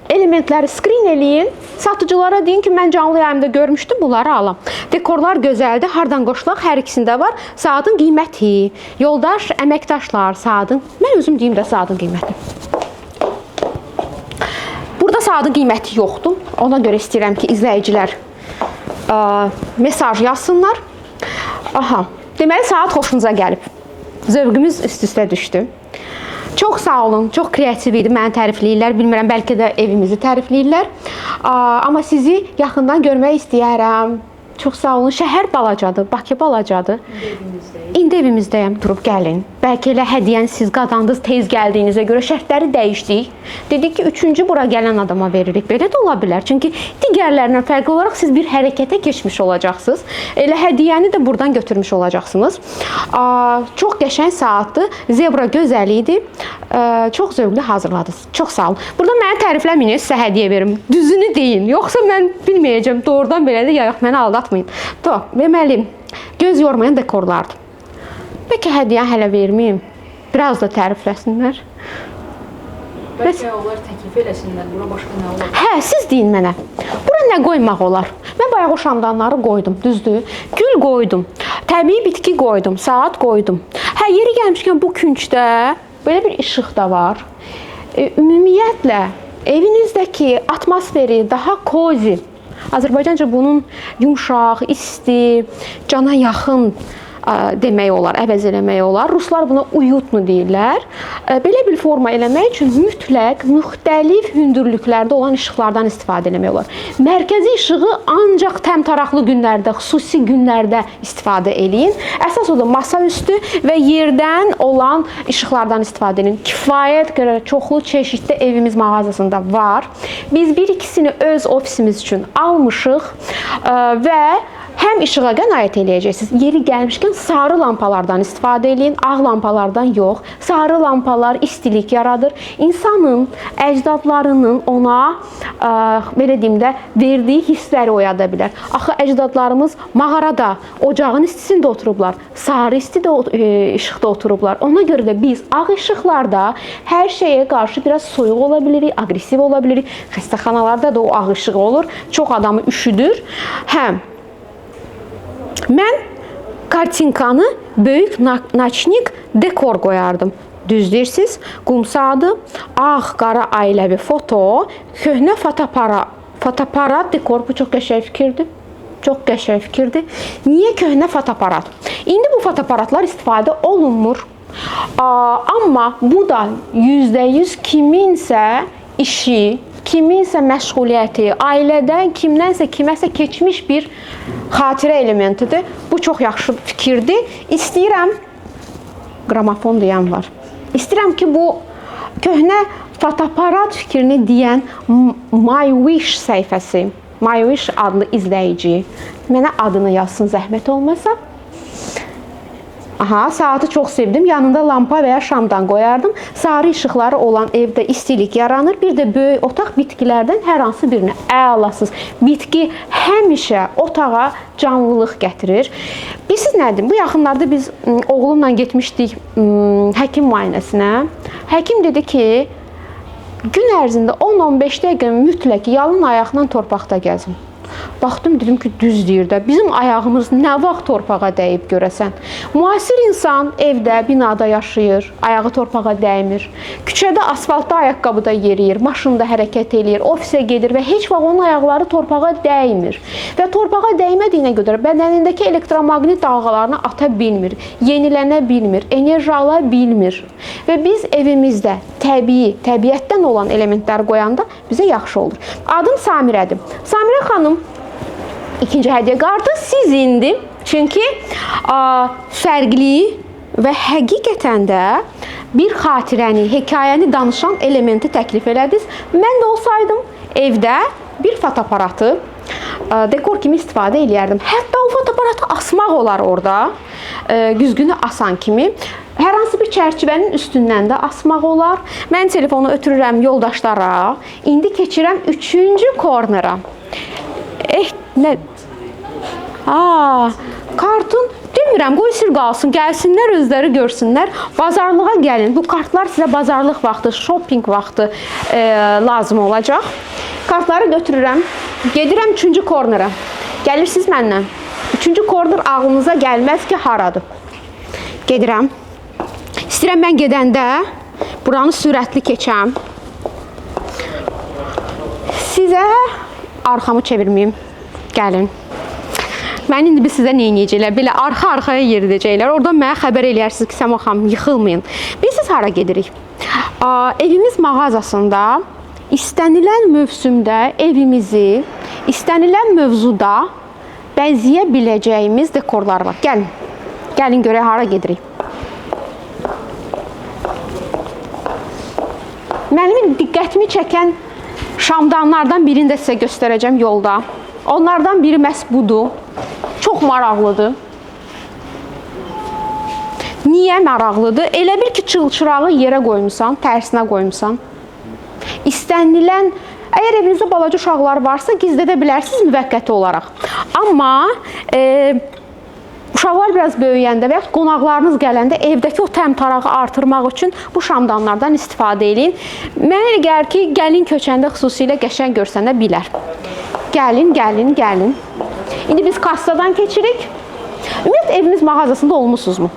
elementləri screen eləyin. Satıcılara deyin ki, mən canlı yayımda görmüşdüm, bunları alam. Dekorlar gözəldir, hardan qoşulaq, hər ikisində var. Saatın qiyməti, yoldaş, əməkdaşlar, saatın, mən özüm deyim də saatın qiyməti. saatın qiyməti yoxdur. Ona görə istəyirəm ki, izləyicilər mesaj yazsınlar. Aha, deməli saat xoşunuza gəlib. Zövqümüz üst-üstə düşdü. Çox sağ olun, çox kreativ idi, məni tərifləyirlər. Bilmirəm, bəlkə də evimizi tərifləyirlər. Amma sizi yaxından görmək istəyərəm. Çox sağ olun. Şəhər balacadır, Bakı balacadır. İndi evimizdəyəm. Durub gəlin. Bəlkə elə hədiyyəni siz qazandınız, tez gəldiyinizə görə şərtləri dəyişdik. Dedik ki, 3-cü bura gələn adama veririk. Belə də ola bilər. Çünki digərlərindən fərqli olaraq siz bir hərəkətə keçmiş olacaqsınız. Elə hədiyyəni də buradan götürmüş olacaqsınız. Çox qəşəng saatdır. Zebra gözəl idi. Çox zövqlü hazırladınız. Çox sağ olun. Burada məni tərifləməyin, sizə hədiyyə verim. Düzünü deyin. Yoxsa mən bilməyəcəm. Doğrudan belədir, ya yox, məni aldatmayın. Deməli, göz yormayan dekorlardır. Bəlkə hədiyyə hələ verməyim. Biraz da tərifləsinlər. Bəlkə onlar təklif eləsinlər. Bura başqa nə olar? Hə, siz deyin mənə. Bura nə qoymaq olar? Mən bayaq o şamdanları qoydum, düzdür? Gül qoydum, təbii bitki qoydum, saat qoydum. Hə, yeri gəlmişkən bu küncdə belə bir işıq da var. Ümumiyyətlə, evinizdəki atmosferi daha cozy. Azərbaycanca bunun yumşaq, isti, cana yaxın demək olar, əvəz eləmək olar. Ruslar buna uyutnu deyirlər. Belə bir forma eləmək üçün mütləq müxtəlif hündürlüklərdə olan işıqlardan istifadə eləmək olar. Mərkəzi işığı ancaq təmtaraqlı günlərdə, xüsusi günlərdə istifadə eləyin. Əsas odur masaüstü və yerdən olan işıqlardan istifadə edin. Kifayət qədər çoxlu çeşiddə evimiz mağazasında var. Biz bir ikisini öz ofisimiz üçün almışıq və həm işığa qənaət eləyəcəksiniz. Yeri gəlmişkən sarı lampalardan istifadə edin, ağ lampalardan yox. Sarı lampalar istilik yaradır. İnsanın, əcdadlarının ona, belə deyim də, verdiyi hissləri oyada bilər. Axı əcdadlarımız mağarada, ocağın istisində oturublar, sarı istidə işıqda oturublar. Ona görə də biz ağ işıqlarda hər şeyə qarşı biraz soyuq ola bilirik, aqressiv ola bilirik. Xəstəxanalarda da o ağ işıq olur, çox adamı üşüdür. Həm mən kartinkanı böyük naçnik dekor qoyardım. Düz deyirsiniz, qum saatı, ağ, qara ailəvi foto, köhnə fotoaparat dekor. Bu çox qəşəng fikirdir. Çox qəşəng fikirdir. Niyə köhnə fotoaparat? İndi bu fotoaparatlar istifadə olunmur. Amma bu da %100 kiminsə işi, kiminsə məşğuliyyəti, ailədən kimdənsə kiməsə keçmiş bir xatirə elementidir. Bu çox yaxşı fikirdir. İstəyirəm, qramofon deyən var. İstəyirəm ki, bu köhnə fotoaparat fikrini deyən My Wish səhifəsi, My Wish adlı izləyici mənə adını yazsın, zəhmət olmasa. Aha, saatı çox sevdim. Yanında lampa və ya şamdan qoyardım. Sarı işıqları olan evdə istilik yaranır. Bir də böyük otaq bitkilərdən hər hansı birini əlasız. Bitki həmişə otağa canlılıq gətirir. Bilirsiniz nədir? Bu yaxınlarda biz oğlumla getmişdik həkim müayinəsinə. Həkim dedi ki, gün ərzində 10-15 dəqiqə mütləq yalın ayaqla torpaqda gəzin. Baxdım, dedim ki, düz deyir də. Bizim ayağımız nə vaxt torpağa dəyib görəsən? Müasir insan evdə, binada yaşayır, ayağı torpağa dəymir. Küçədə, asfaltda ayaqqabıda yeriyir, maşında hərəkət eləyir, ofisə gedir və heç vaxt onun ayaqları torpağa dəymir. Və torpağa dəymədiyinə görə bədənindəki elektromaqnit dalğalarını ata bilmir, yenilənə bilmir, enerji ala bilmir. Və biz evimizdə təbiətdən olan elementləri qoyanda bizə yaxşı olur. Adım Samirədir. Samirə xanım, İkinci hədiyyə qartı sizindir. Çünki fərqli və həqiqətən də bir xatirəni, hekayəni danışan elementi təklif elədiniz. Mən də olsaydım evdə bir fotoaparatı dekor kimi istifadə eləyərdim. Hətta o fotoaparatı asmaq olar orada, güzgünü asan kimi. Hər hansı bir çərçivənin üstündən də asmaq olar. Mən telefonu ötürürəm yoldaşlara. İndi keçirəm 3-cü kornera. Nə? Kartun demirəm, qoy sür qalsın, gəlsinlər, özləri görsünlər. Bazarlığa gəlin. Bu kartlar sizə bazarlıq vaxtı, shopping vaxtı lazım olacaq. Kartları götürürəm, gedirəm 3-cü kornera. Gəlirsiniz mənlə. 3-cü korner ağlınıza gəlməz ki, haradır. Gedirəm. İstəyirəm mən gedəndə buranı sürətli keçəm. Sizə arxamı çevirməyim. Gəlin. Mən indi sizə nə edəcəklər? Belə arxa-arxaya yeridəcəklər. Oradan mənə xəbər eləyərsiniz ki, Səma xanım, yıxılmayın. Biz hara gedirik? Evimiz mağazasında istənilən mövsümdə evimizi istənilən mövzuda bəzəyə biləcəyimiz dekorlar var. Gəlin. Gəlin görək hara gedirik. Mənim diqqətimi çəkən şamdanlardan birini də sizə göstərəcəm yolda. Onlardan biri məhz budur. Çox maraqlıdır. Niyə maraqlıdır? Elə bil ki, çılçırağı yerə qoymusan, tərsinə qoymusan. İstənilən, əgər evinizdə balaca uşaqlar varsa, gizlədə bilərsiniz müvəqqəti olaraq. Amma uşaqlar biraz böyüyəndə və ya qonaqlarınız gələndə evdəki o təmtarağı artırmaq üçün bu şamdanlardan istifadə edin. Mənə elə gəlir ki, gəlin köçəndə xüsusilə qəşəng görsənə bilər. Gəlin, gəlin, gəlin. İndi biz kassadan keçirik. Ümumiyyətlə, evimiz mağazasında olmusunuzmu?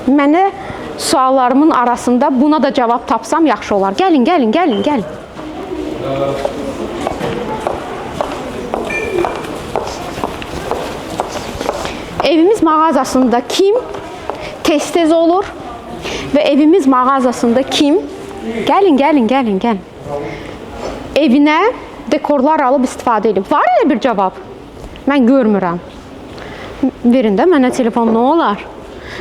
Mənə suallarımın arasında buna da cavab tapsam yaxşı olar. Gəlin, gəlin, gəlin, gəlin. Evimiz mağazasında kim tez-tez olur və evimiz mağazasında kim? Gəlin, gəlin, gəlin, gəlin. Evinə dekorlar alıb istifadə edin. Var elə bir cavab? Mən görmürəm. Verin də mənə telefon, nə olar?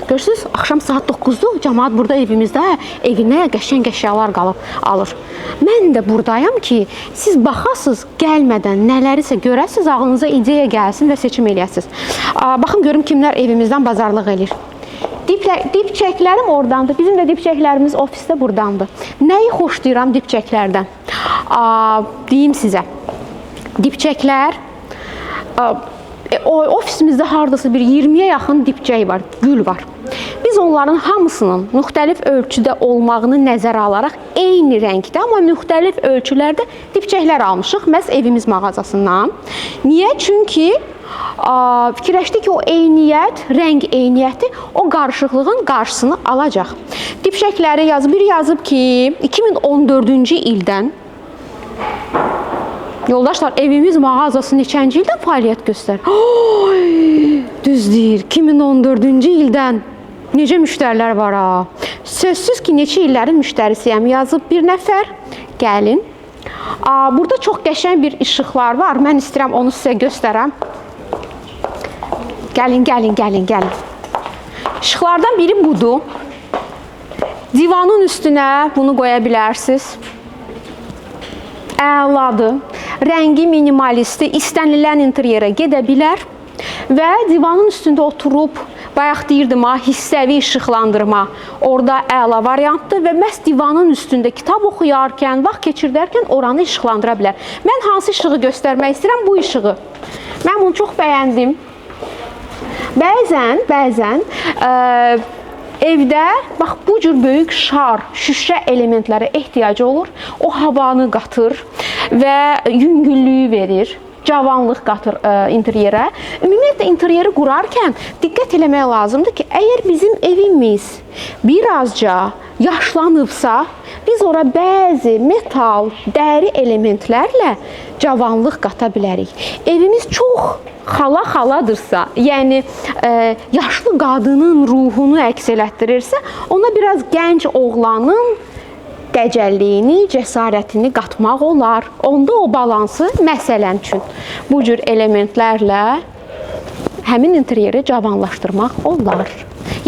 Görürsünüz, axşam saat 9-dur, cəmaat burada evimizdə evinə qəşəng əşyalar qalıb alır. Mən də buradayam ki, siz baxasınız, gəlmədən nələrisə görəsiniz, ağlınıza ideya gəlsin və seçim eləyəsiniz. Baxın, görüm kimlər evimizdən bazarlıq eləyir. Dipçəklərim oradandır. Bizim də dipçəklərimiz ofisdə buradandır. Nəyi xoşlayıram dipçəklərdən? Deyim sizə. Dipçəklər, ofisimizdə hardasa bir 20-yə yaxın dipçək var, gül var. Biz onların hamısının müxtəlif ölçüdə olmağını nəzərə alaraq eyni rəngdə, amma müxtəlif ölçülərdə dipçəklər almışıq məhz evimiz mağazasından. Niyə? Çünki fikirləşdik ki, o eyniyyət, rəng eyniyyəti o qarışıqlığın qarşısını alacaq. Dipçəkləri yazıb, biri yazıb ki, 2014-cü ildən yoldaşlar, evimiz mağazası neçənci ildən fəaliyyət göstərir? Düz deyir, 2014-cü ildən necə müştərilər var ha? Sözsüz ki, neçə illərin müştərisiyəm yazıb bir nəfər. Gəlin. Burada çox qəşəng bir işıqlar var. Mən istəyirəm onu sizə göstərəm. Gəlin, gəlin, gəlin, gəlin. İşıqlardan biri budur. Divanın üstünə bunu qoya bilərsiniz. Əladır. Rəngi minimalisti, istənilən interyerə gedə bilər və divanın üstündə oturub, bayaq deyirdim, hissəvi işıqlandırma orada əla variantdır və məhz divanın üstündə kitab oxuyarkən, vaxt keçirdərkən oranı işıqlandıra bilər. Mən hansı işığı göstərmək istəyirəm? Bu işığı. Mən bunu çox bəyəndim. Bəzən evdə bax bu cür böyük şar, şüşə elementlərə ehtiyacı olur. O havanı qatır və yüngüllüyü verir, cavanlıq qatır interyerə. Ümumiyyətlə interyeri qurarkən diqqət eləmək lazımdır ki, əgər bizim evimiz birazca yaşlanıbsa, biz ora bəzi metal, dəri elementlərlə cavanlıq qata bilərik. Evimiz çox xala-xaladırsa, yəni yaşlı qadının ruhunu əks elətdirirsə, ona biraz gənc oğlanın dəcəlliyini, cəsarətini qatmaq olar. Onda o balansı, məsələn üçün, bu cür elementlərlə həmin interyeri cavanlaşdırmaq olar.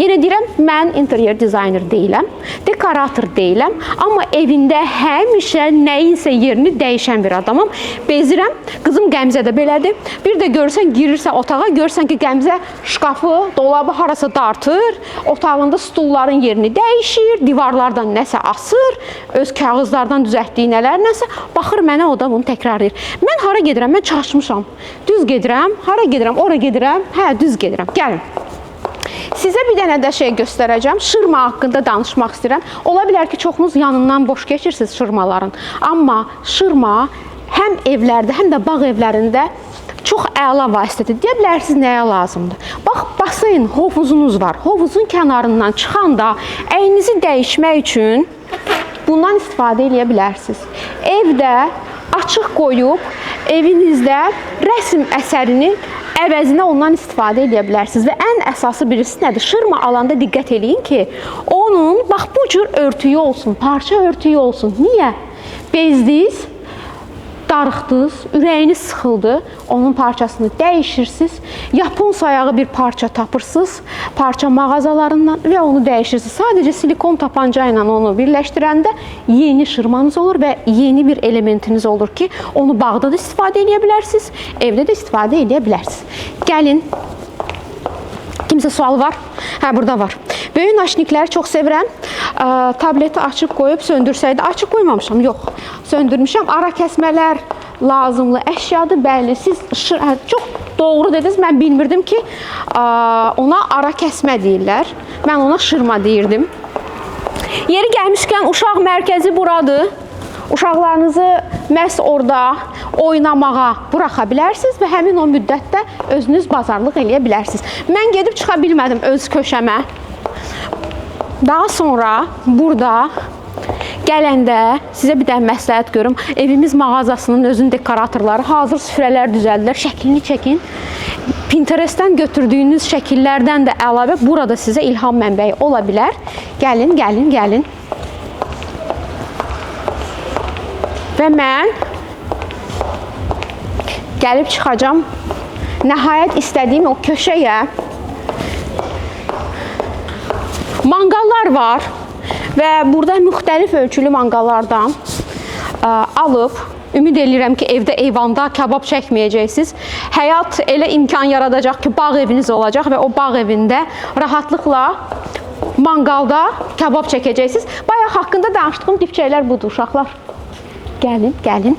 Yenə deyirəm, mən interyer dizayner deyiləm, dekorator deyiləm, amma evində həmişə nəyinsə yerini dəyişən bir adamam. Bezirəm, qızım Qəmzə də belədir. Bir də görürsən, girirsən otağa, görürsən ki, Qəmzə şkafı, dolabı harasa dartır, otağında stulların yerini dəyişir, divarlardan nəsə asır, öz kağızlardan düzəltdiyi nələr nəsə, baxır mənə, o da bunu təkrarlayır. Mən hara gedirəm? Mən çaşmışam. Düz gedirəm, hara gedirəm? Ora gedirəm, hə, düz gedirəm. Gəlin. Sizə bir dənə də şey göstərəcəm. Şırma haqqında danışmaq istəyirəm. Ola bilər ki, çoxunuz yanından boş keçirsiniz şırmaların. Amma şırma həm evlərdə, həm də bağ evlərində çox əla vasitədir. Deyə bilərsiniz nəyə lazımdır? Bax, basen, hovuzunuz var. Hovuzun kənarından çıxanda əyninizi dəyişmək üçün bundan istifadə edə bilərsiniz. Evdə açıq qoyub evinizdə rəsm əsərinin əvəzinə ondan istifadə edə bilərsiniz. Və ən əsası birisi nədir? Şırma alanda diqqət eləyin ki, onun bax bu cür örtüyü olsun, parça örtüyü olsun. Niyə? Bezdiniz, darıxdınız, ürəyiniz sıxıldı, onun parçasını dəyişirsiniz. Yapon sayağı bir parça tapırsınız, parça mağazalarından və onu dəyişirsiniz. Sadəcə silikon tapanca ilə onu birləşdirəndə yeni şırmanız olur və yeni bir elementiniz olur ki, onu bağda da istifadə edə bilərsiniz, evdə də istifadə edə bilərsiniz. Gəlin. Kimsə sual var? Hə, burada var. Böyük naşnikləri çox sevirəm. Tableti açıb qoyub söndürsəydi, açıb qoymamışam, yox. Söndürmüşəm. Ara kəsmələr lazımlı əşyadır. Bəli, siz çox doğru dediniz. Mən bilmirdim ki, ona ara kəsmə deyirlər. Mən ona şırma deyirdim. Yeri gəlmişkən uşaq mərkəzi buradır. Uşaqlarınızı məhz orada oynamağa buraxa bilərsiniz və həmin o müddətdə özünüz bazarlıq eləyə bilərsiniz. Mən gedib çıxa bilmədim öz köşəmə. Daha sonra burada gələndə sizə bir dənə məsləhət görüm. Evimiz mağazasının özünün dekoratorları hazır süfrələr düzəldilər. Şəklini çəkin. Pinterestdən götürdüyünüz şəkillərdən də əlavə burada sizə ilham mənbəyi ola bilər. Gəlin, gəlin, gəlin. Və mən gəlib çıxacam nəhayət istədiyim o köşəyə. Manqallar var və burada müxtəlif ölçülü manqallardan alıb, ümid edirəm ki, evdə, eyvanda kabab çəkməyəcəksiniz. Həyat elə imkan yaradacaq ki, bağ eviniz olacaq və o bağ evində rahatlıqla manqalda kabab çəkəcəksiniz. Bayaq haqqında danışdığım dibçəklər budur, uşaqlar. Gəlin, gəlin.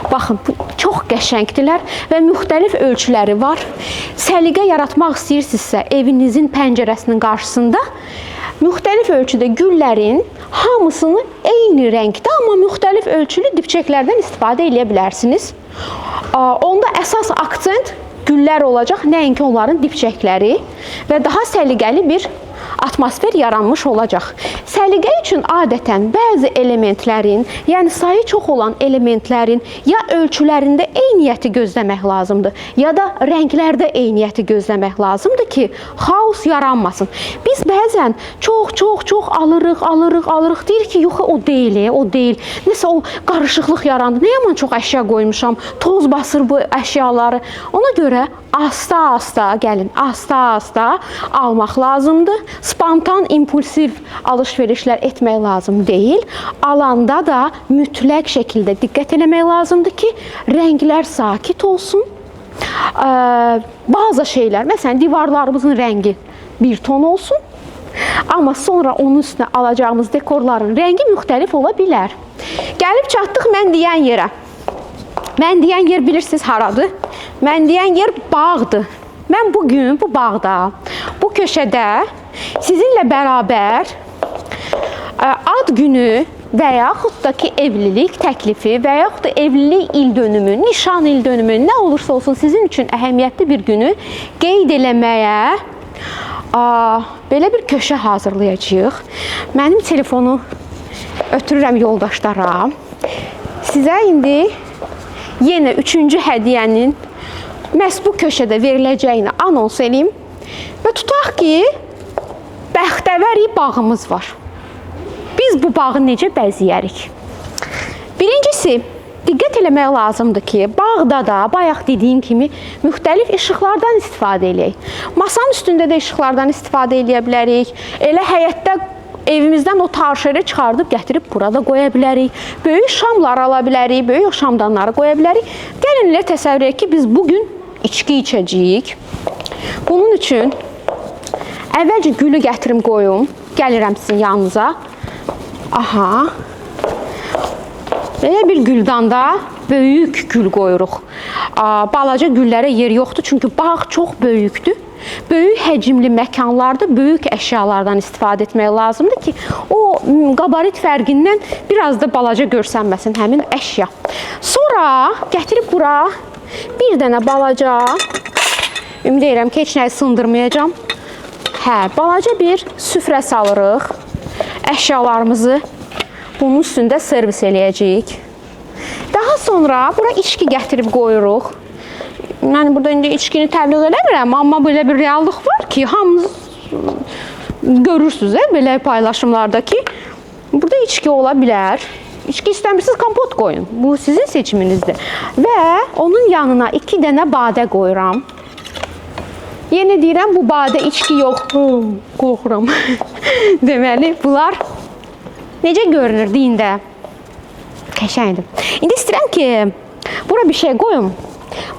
Baxın, çox qəşəngdirlər və müxtəlif ölçüləri var. Səliqə yaratmaq istəyirsinizsə, evinizin pəncərəsinin qarşısında müxtəlif ölçüdə güllərin hamısını eyni rəngdə, amma müxtəlif ölçülü dibçəklərdən istifadə edə bilərsiniz. Onda əsas aksent güllər olacaq, nəinki onların dibçəkləri və daha səliqəli bir atmosfer yaranmış olacaq. Səliqə üçün adətən bəzi elementlərin, yəni sayı çox olan elementlərin ya ölçülərində eyniyyəti gözləmək lazımdır, ya da rənglərdə eyniyyəti gözləmək lazımdır ki, xaos yaranmasın. Biz bəzən çox alırıq, deyir ki, yox, o deyil, o deyil. Nəsə o qarışıqlıq yarandı, nə yaman çox əşya qoymuşam, toz basır bu əşyaları. Ona görə asta-asta, gəlin, asta-asta almaq lazımdır. Spontan, impulsiv alış-verişlər etmək lazım deyil. Alanda da mütləq şəkildə diqqət eləmək lazımdır ki, rənglər sakit olsun. Bazı şeylər, məsələn, divarlarımızın rəngi bir ton olsun. Amma sonra onun üstünə alacağımız dekorların rəngi müxtəlif ola bilər. Gəlib çatdıq mən deyən yerə. Mən deyən yer bilirsiniz haradır? Mən deyən yer bağdır. Mən bugün bu bağda, bu köşədə sizinlə bərabər ad günü və yaxud da ki, evlilik təklifi və yaxud da evlilik il dönümü, nişan il dönümü, nə olursa olsun sizin üçün əhəmiyyətli bir günü qeyd eləməyə belə bir köşə hazırlayacağıq. Mənim telefonu ötürürəm yoldaşlara. Sizə indi yenə 3-cü hədiyyənin məhz bu köşədə veriləcəyini anons edeyim və tutaq ki, bəxtəvər bağımız var. Biz bu bağı necə bəzəyərik? Birincisi, diqqət eləmək lazımdır ki, bağda da, bayaq dediyim kimi, müxtəlif işıqlardan istifadə edək. Masanın üstündə də işıqlardan istifadə edə bilərik. Elə həyətdə evimizdən o tarşeri çıxardıb, gətirib burada qoya bilərik. Böyük şamlar ala bilərik, böyük şamdanları qoya bilərik. Gəlin elə təsəvvür edək ki, biz bugün içki içəcəyik. Bunun üçün əvvəlcə gülü gətirim qoyum. Gəlirəm sizin yanınıza. Aha. Belə bir güldanda böyük gül qoyuruq. Balaca güllərə yer yoxdur, çünki bağ çox böyükdür. Böyük həcmli məkanlarda böyük əşyalardan istifadə etmək lazımdır ki, o qabarit fərqindən biraz da balaca görsənməsin həmin əşya. Sonra gətirib bura bir dənə balaca, ümid edirəm ki, heç nəyi sındırmayacam. Balaca bir süfrə salırıq. Əşyalarımızı bunun üstündə servis eləyəcəyik. Daha sonra bura içki gətirib qoyuruq. Yəni burada indi içkini təbliğ eləmirəm, amma belə bir reallıq var ki, hamınız görürsünüz, belə paylaşımlarda ki, burada içki ola bilər. İçki istəmirsiniz, kompot qoyun. Bu sizin seçiminizdir. Və onun yanına 2 dənə badə qoyuram. Yenə deyirəm, bu badə içki yox. Qorxuram. Deməli, bunlar necə görünür deyində? Qəşəngdir. İndi istəyirəm ki, bura bir şey qoyum.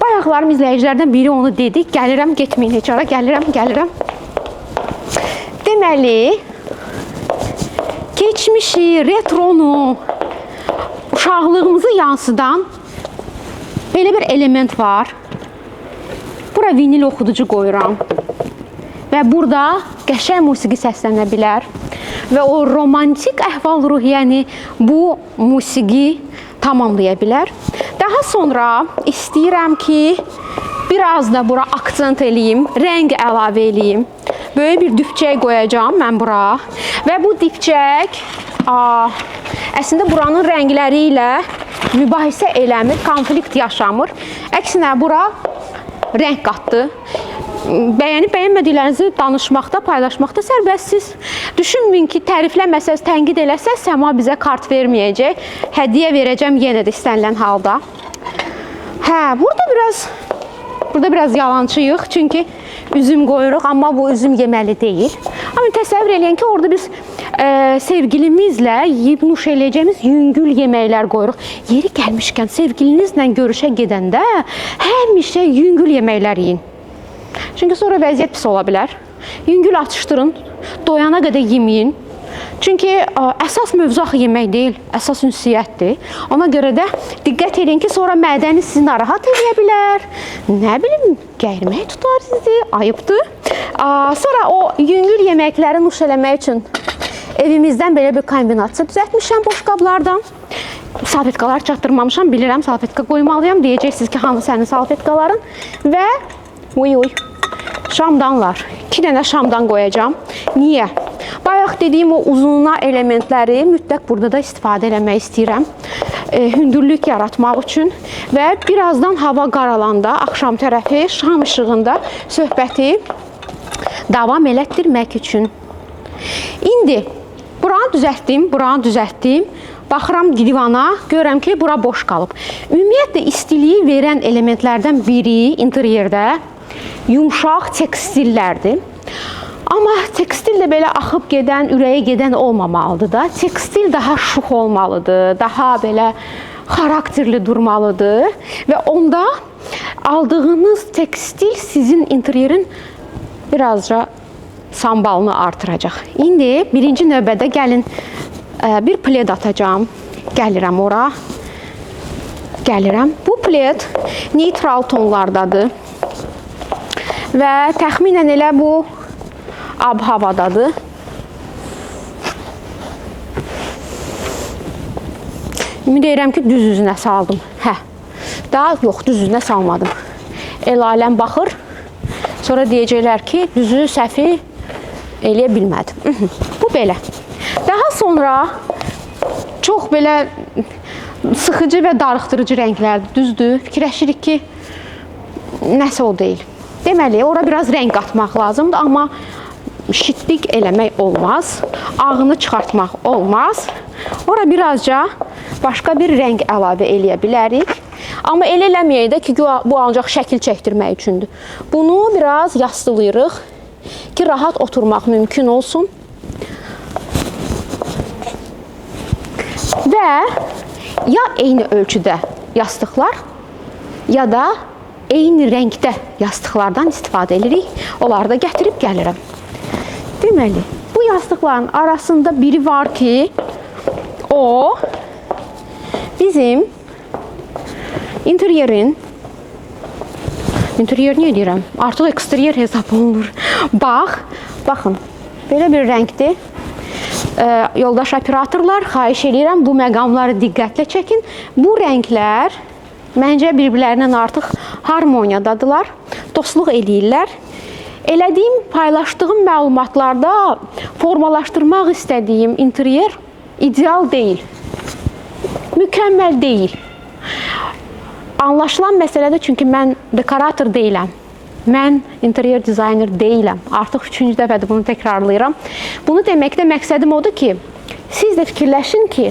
Bayaqlarım izləyicilərdən biri onu dedi. Gəlirəm, getməyin heç ara. Gəlirəm. Deməli, keçmişi, retronu, uşaqlığımızı yansıdan belə bir element var. Bura vinil oxuducu qoyuram. Və burada qəşəng musiqi səslənə bilər. Və o romantik əhval-ruhiyyəni bu musiqi tamamlaya bilər. Daha sonra istəyirəm ki, biraz da bura akcent eləyim, rəng əlavə eləyim. Böyük bir dipçək qoyacağam mən bura. Və bu dipçək əslində buranın rəngləri ilə mübahisə eləmir, konflikt yaşamır. Əksinə bura rəng qatdı. Bəyənib bəyənmədiklərinizi danışmaqda, paylaşmaqda sərbəstsiz. Düşünməyin ki, tərifləməsəz, tənqid eləsəz, Səma bizə kart verməyəcək. Hədiyyə verəcəm yenə də istənilən halda. Burada biraz yalançıyıq, çünki üzüm qoyuruq, amma bu üzüm yeməli deyil. Amma təsəvvür eləyin ki, orada biz sevgilimizlə yeyib nuş eləyəcəyimiz yüngül yeməklər qoyuruq. Yeri gəlmişkən sevgilinizlə görüşə gedəndə həmişə yüngül yeməklər yiyin. Çünki sonra vəziyyət pis ola bilər. Yüngül atışdırın, doyana qədər yeməyin. Çünki əsas mövzu axı yemək deyil, əsas ünsiyyətdir. Ona görə də diqqət edin ki, sonra mədəniz sizi narahat edə bilər. Nə bilim, gərmək tutar sizi, ayıbdır. Sonra o yüngül yeməkləri nuş eləmək üçün evimizdən belə bir kombinasiya düzəltmişəm boşqablardan. Salfetkalar çatdırmamışam, bilirəm, salfetka qoymalıyam. Deyəcəksiniz ki, hanı sənin salfetkaların. Və şamdanlar. 2 dənə şamdan qoyacağam. Niyə? Bayaq dediyim o uzunluğa elementləri mütləq burada da istifadə eləmək istəyirəm. Hündürlük yaratmaq üçün və birazdan hava qaralanda, axşam tərəfi, şam işığında söhbəti davam elətdirmək üçün. İndi buranı düzəltdim. Baxıram divana, görürəm ki, bura boş qalıb. Ümumiyyətlə, istiliyi verən elementlərdən biri interyerdə yumşaq tekstillərdir. Amma tekstil də belə axıb gedən, ürəyə gedən olmamalıdır da. Tekstil daha şux olmalıdır, daha belə xarakterli durmalıdır. Və onda aldığınız tekstil sizin interyerin birazca sambalını artıracaq. İndi birinci növbədə gəlin bir pled atacağım. Gəlirəm ora. Bu pled neytral tonlardadır. Və təxminən elə bu ab-havadadır. Ümid edirəm ki, düz üzünə saldım. Daha yox, düz üzünə salmadım. El-aləm baxır. Sonra deyəcəklər ki, düzü, səhvi eləyə bilmədim. Bu belə. Daha sonra çox belə sıxıcı və darıxdırıcı rənglərdir. Düzdür. Fikirləşirik ki, nəsə o deyil. Deməli, ora biraz rəng qatmaq lazımdır, amma şitlik eləmək olmaz. Ağını çıxartmaq olmaz. Ora birazca başqa bir rəng əlavə eləyə bilərik. Amma elə eləməyək də ki, bu ancaq şəkil çəkdirmək üçündür. Bunu biraz yastılayırıq ki, rahat oturmaq mümkün olsun. Və ya eyni ölçüdə yastıqlar, ya da eyni rəngdə yastıqlardan istifadə edirik. Onları da gətirib gəlirəm. Deməli, bu yastıqların arasında biri var ki, o bizim interyer niyə deyirəm? Artıq eksteryer hesab olunur. Baxın, belə bir rəngdir. Yoldaş operatorlar, xahiş edirəm, bu məqamları diqqətlə çəkin. Bu rənglər məncə bir-birlərindən artıq harmoniyadadılar, dostluq eləyirlər. Elədiyim, paylaşdığım məlumatlarda formalaşdırmaq istədiyim interyer ideal deyil, mükəmməl deyil. anlaşılan məsələdir, çünki mən dekorator deyiləm. Mən interyer dizayner deyiləm. Artıq 3-cü dəfədir bunu təkrarlayıram. Bunu deməkdə məqsədim odur ki, siz də fikirləşin ki,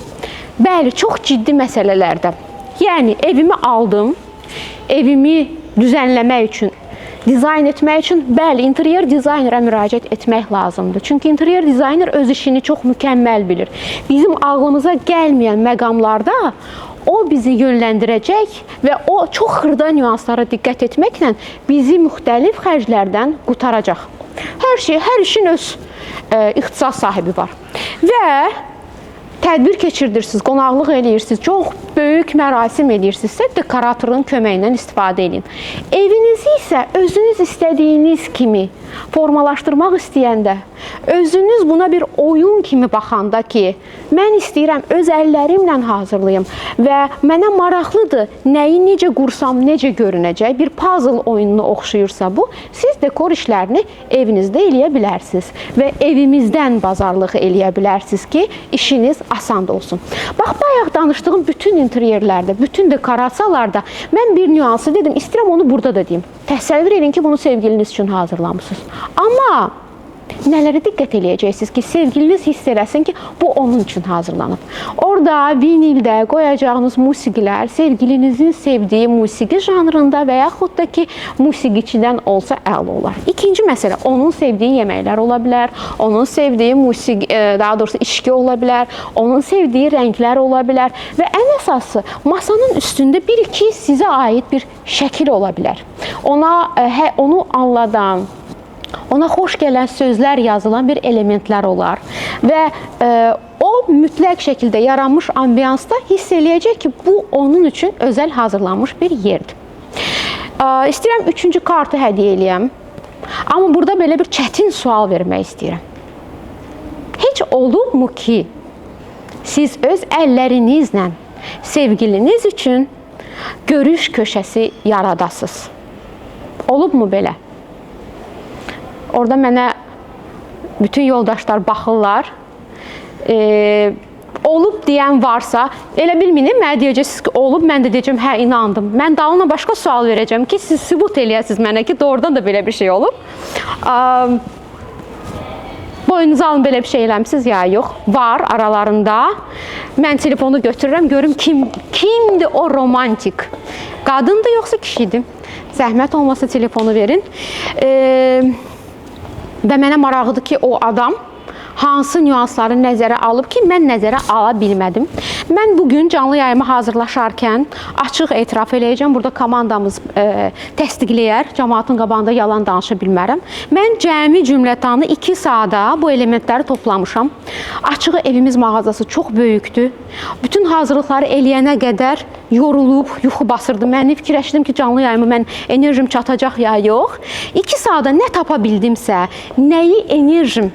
bəli, çox ciddi məsələlərdə, yəni evimi aldım, evimi düzənləmək üçün, dizayn etmək üçün, bəli, interyer dizaynerə müraciət etmək lazımdır. Çünki interyer dizayner öz işini çox mükəmməl bilir. Bizim ağlımıza gəlməyən məqamlarda o bizi yönləndirəcək və o çox xırda nüanslara diqqət etməklə bizi müxtəlif xərclərdən qurtaracaq. Hər işin öz ixtisas sahibi var. Və tədbir keçirdirsiniz, qonaqlıq eləyirsiniz, çox böyük mərasim eləyirsinizsə, dekoratorun köməyindən istifadə edin. Evinizi isə özünüz istədiyiniz kimi formalaşdırmaq istəyəndə, özünüz buna bir oyun kimi baxanda ki, mən istəyirəm öz əllərimlə hazırlayım və mənə maraqlıdır, nəyi necə qursam, necə görünəcək, bir puzzle oyununu oxşayırsa bu, siz dekor işlərini evinizdə eləyə bilərsiniz və evimizdən bazarlıq eləyə bilərsiniz ki, işiniz asan olsun. Bax, bayaq danışdığım bütün interyerlərdə, bütün dekorasiyalarda mən bir nüansı dedim, istəyirəm onu burada da deyim. Təsəvvür edin ki, bunu sevgiliniz üçün hazırlamışsınız. Amma nələrə diqqət eləyəcəksiniz ki, sevgiliniz hiss eləsin ki, bu onun üçün hazırlanıb. Orada vinildə qoyacağınız musiqilər sevgilinizin sevdiyi musiqi janrında və yaxud da ki, musiqiçidən olsa əla olar. İkinci məsələ, onun sevdiyi yeməklər ola bilər, onun sevdiyi musiqi, daha doğrusu içki ola bilər, onun sevdiyi rənglər ola bilər və ən əsası, masanın üstündə bir-iki sizə aid bir şəkil ola bilər. Onu anladan, ona xoş gələn sözlər yazılan bir elementlər olar və o mütləq şəkildə yaranmış ambiyansda hiss eləyəcək ki, bu onun üçün özəl hazırlanmış bir yerdir. İstəyirəm 3-cü kartı hədiyyə eləyəm, amma burada belə bir çətin sual vermək istəyirəm. Heç olubmu ki, siz öz əllərinizlə sevgiliniz üçün görüş köşəsi yaradasınız? Olubmu belə? Orada mənə bütün yoldaşlar baxırlar. Olub deyən varsa, elə bilməyin, mənə deyəcəksiniz ki, olub, mən də deyəcəm, hə, inandım. Mən dalına başqa sual verəcəm ki, siz sübut eləyəsiniz mənə ki, doğrudan da belə bir şey olub. Boyunuza alın, belə bir şey eləmişsiniz ya, yox. Var aralarında. Mən telefonu götürürəm, görüm kimdir o romantik. Qadındır, yoxsa kişidir? Zəhmət olmasa telefonu verin. Və mənə maraqlıdır ki, o adam hansı nüansları nəzərə alıb ki, mən nəzərə ala bilmədim. Mən bugün canlı yayıma hazırlaşarkən açıq etiraf eləyəcəm. Burada komandamız təsdiqləyər. Cəmaatın qabağında yalan danışa bilmərəm. Mən cəmi cümlətanı 2 saata bu elementləri toplamışam. Açığı evimiz mağazası çox böyükdür. Bütün hazırlıqları eləyənə qədər yorulub, yuxu basırdı. Mən fikirləşdim ki, canlı yayımı mən enerjim çatacaq ya yox. 2 saata nə tapa bildimsə, nəyi enerjim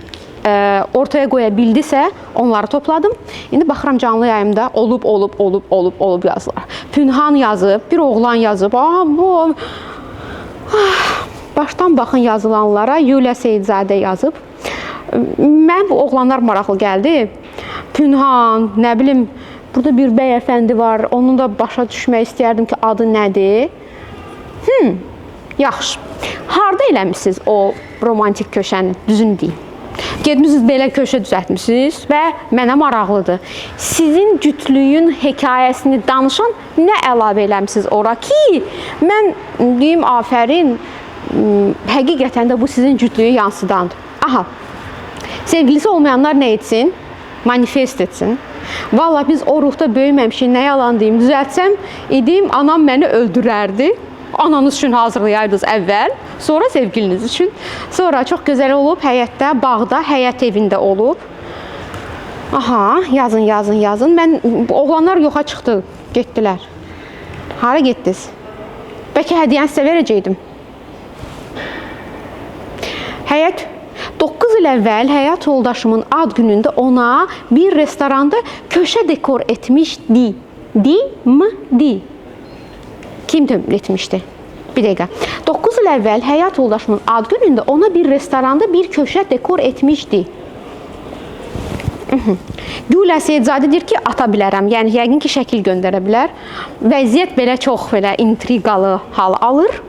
ortaya qoya bildisə, onları topladım. İndi baxıram canlı yayımda olub yazılar. Pünhan yazıb, bir oğlan yazıb. Başdan baxın yazılanlara Yuliya Seyidzadə yazıb. Mən bu oğlanlar maraqlı gəldi. Pünhan, nə bilim, burada bir bəyəfəndi var. Onu da başa düşmək istəyərdim ki, adı nədir? Yaxşı. Harda eləmişsiniz o romantik köşəni? Düzün deyin. Getmişsiniz, belə köşə düzəltmişsiniz və mənə maraqlıdır. Sizin cütlüyün hekayəsini danışan nə əlavə eləmişsiniz ora ki, mən deyim, afərin, həqiqətən də bu sizin cütlüyü yansıdandır. Aha, sevgilisi olmayanlar nə etsin? Manifest etsin. Vallahi biz o ruhda böyüməmişik, nə yalan deyim, düzəltsəm, anam məni öldürərdi. Ananız üçün hazırlayardınız əvvəl, sonra sevgiliniz üçün. Sonra çox gözəl olub, həyətdə, bağda, həyət evində olub. Aha, yazın. Mən, oğlanlar yoxa çıxdı, getdilər. Hara getdiniz? Bəlkə hədiyyəni sizə verəcəkdim. Həyət, 9 il əvvəl həyat yoldaşımın ad günündə ona bir restoranda köşə dekor etmişdi. Di? Kim etmişdi? Bir dəqiqə. 9 il əvvəl həyat yoldaşımın ad günündə ona bir restoranda bir köşə dekor etmişdi. Gülə Seyidzadə deyir ki, ata bilərəm. Yəni yəqin ki, şəkil göndərə bilər. Vəziyyət belə çox belə intriqalı hal alır.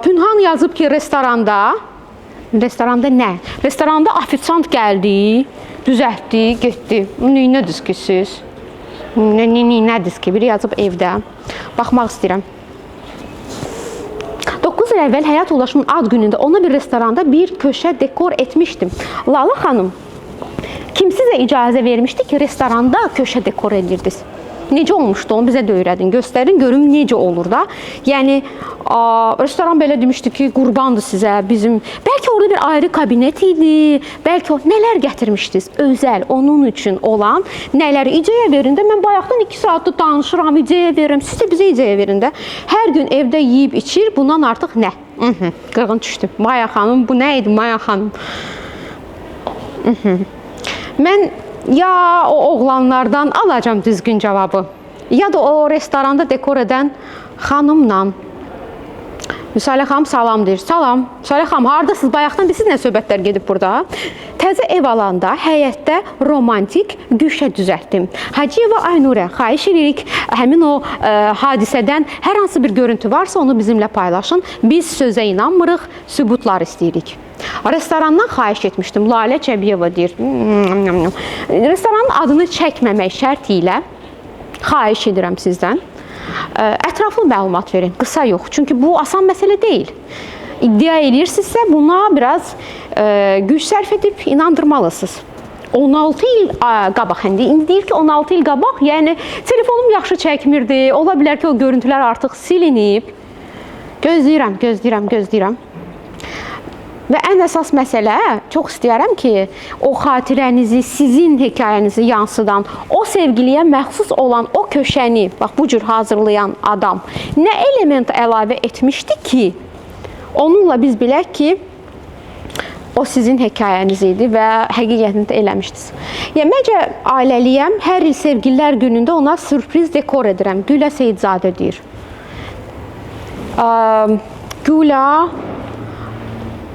Pünhan yazıb ki, restoranda nə? Restoranda ofisiant gəldi, düzəltdi, getdi. Nədir ki siz? Nədir ki? Biri yazıb evdə. Baxmaq istəyirəm. 9 il əvvəl həyat yoldaşımın ad günündə ona bir restoranda bir köşə dekor etmişdim. Lala xanım, kim sizə icazə vermişdi ki, restoranda köşə dekor edirdiniz? Necə olmuşdu? Onu bizə də öyrədin, göstərin, görüm necə olur da. Yəni, restoran belə demişdi ki, qurbandır sizə bizim. Bəlkə orada bir ayrı kabinet idi, bəlkə nələr gətirmişdiniz? Özəl, onun üçün olan nələri icəyə verin də. Mən bayaqdan 2 saatdır danışıram, icəyə verirəm. Siz də bizə icəyə verin də. Hər gün evdə yeyib içir, bundan artıq nə? Qırğın düşdü. Maya xanım, bu nə idi Maya xanım? Mən ya o oğlanlardan alacağım düzgün cavabı, ya da o restoranda dekor edən xanımla. Müsalə xanım salam deyir. Salam. Müsalə xanım, haradasınız? Bayaqdan biz sizlə söhbətlər gedib burada. Təzə ev alanda həyətdə romantik güşə düzəltdim. Hacıyeva Aynurə, xahiş edirik, həmin o hadisədən hər hansı bir görüntü varsa onu bizimlə paylaşın. Biz sözə inanmırıq, sübutlar istəyirik. Restorandan xahiş etmişdim. Lalə Çəbiyeva deyir. Restoranın adını çəkməmək şərti ilə xahiş edirəm sizdən. Ətraflı məlumat verin, qısa yox. Çünki bu asan məsələ deyil. İddia edirsinizsə buna biraz güc sərf edib inandırmalısınız. 16 il qabaq, indi deyir ki 16 il qabaq, yəni telefonum yaxşı çəkmirdi. Ola bilər ki o görüntülər artıq silinib. Gözləyirəm. Və ən əsas məsələ, çox istəyərəm ki, o xatirənizi, sizin hekayənizi yansıdan, o sevgiliyə məxsus olan o köşəni, bax bu cür hazırlayan adam nə element əlavə etmişdi ki, onunla biz bilək ki, o sizin hekayəniz idi və həqiqətində eləmişdiniz. Yəni, məncə ailəliyəm, hər il sevgililər günündə ona sürpriz dekor edirəm. Gülə Seyidzadə deyir. Gülə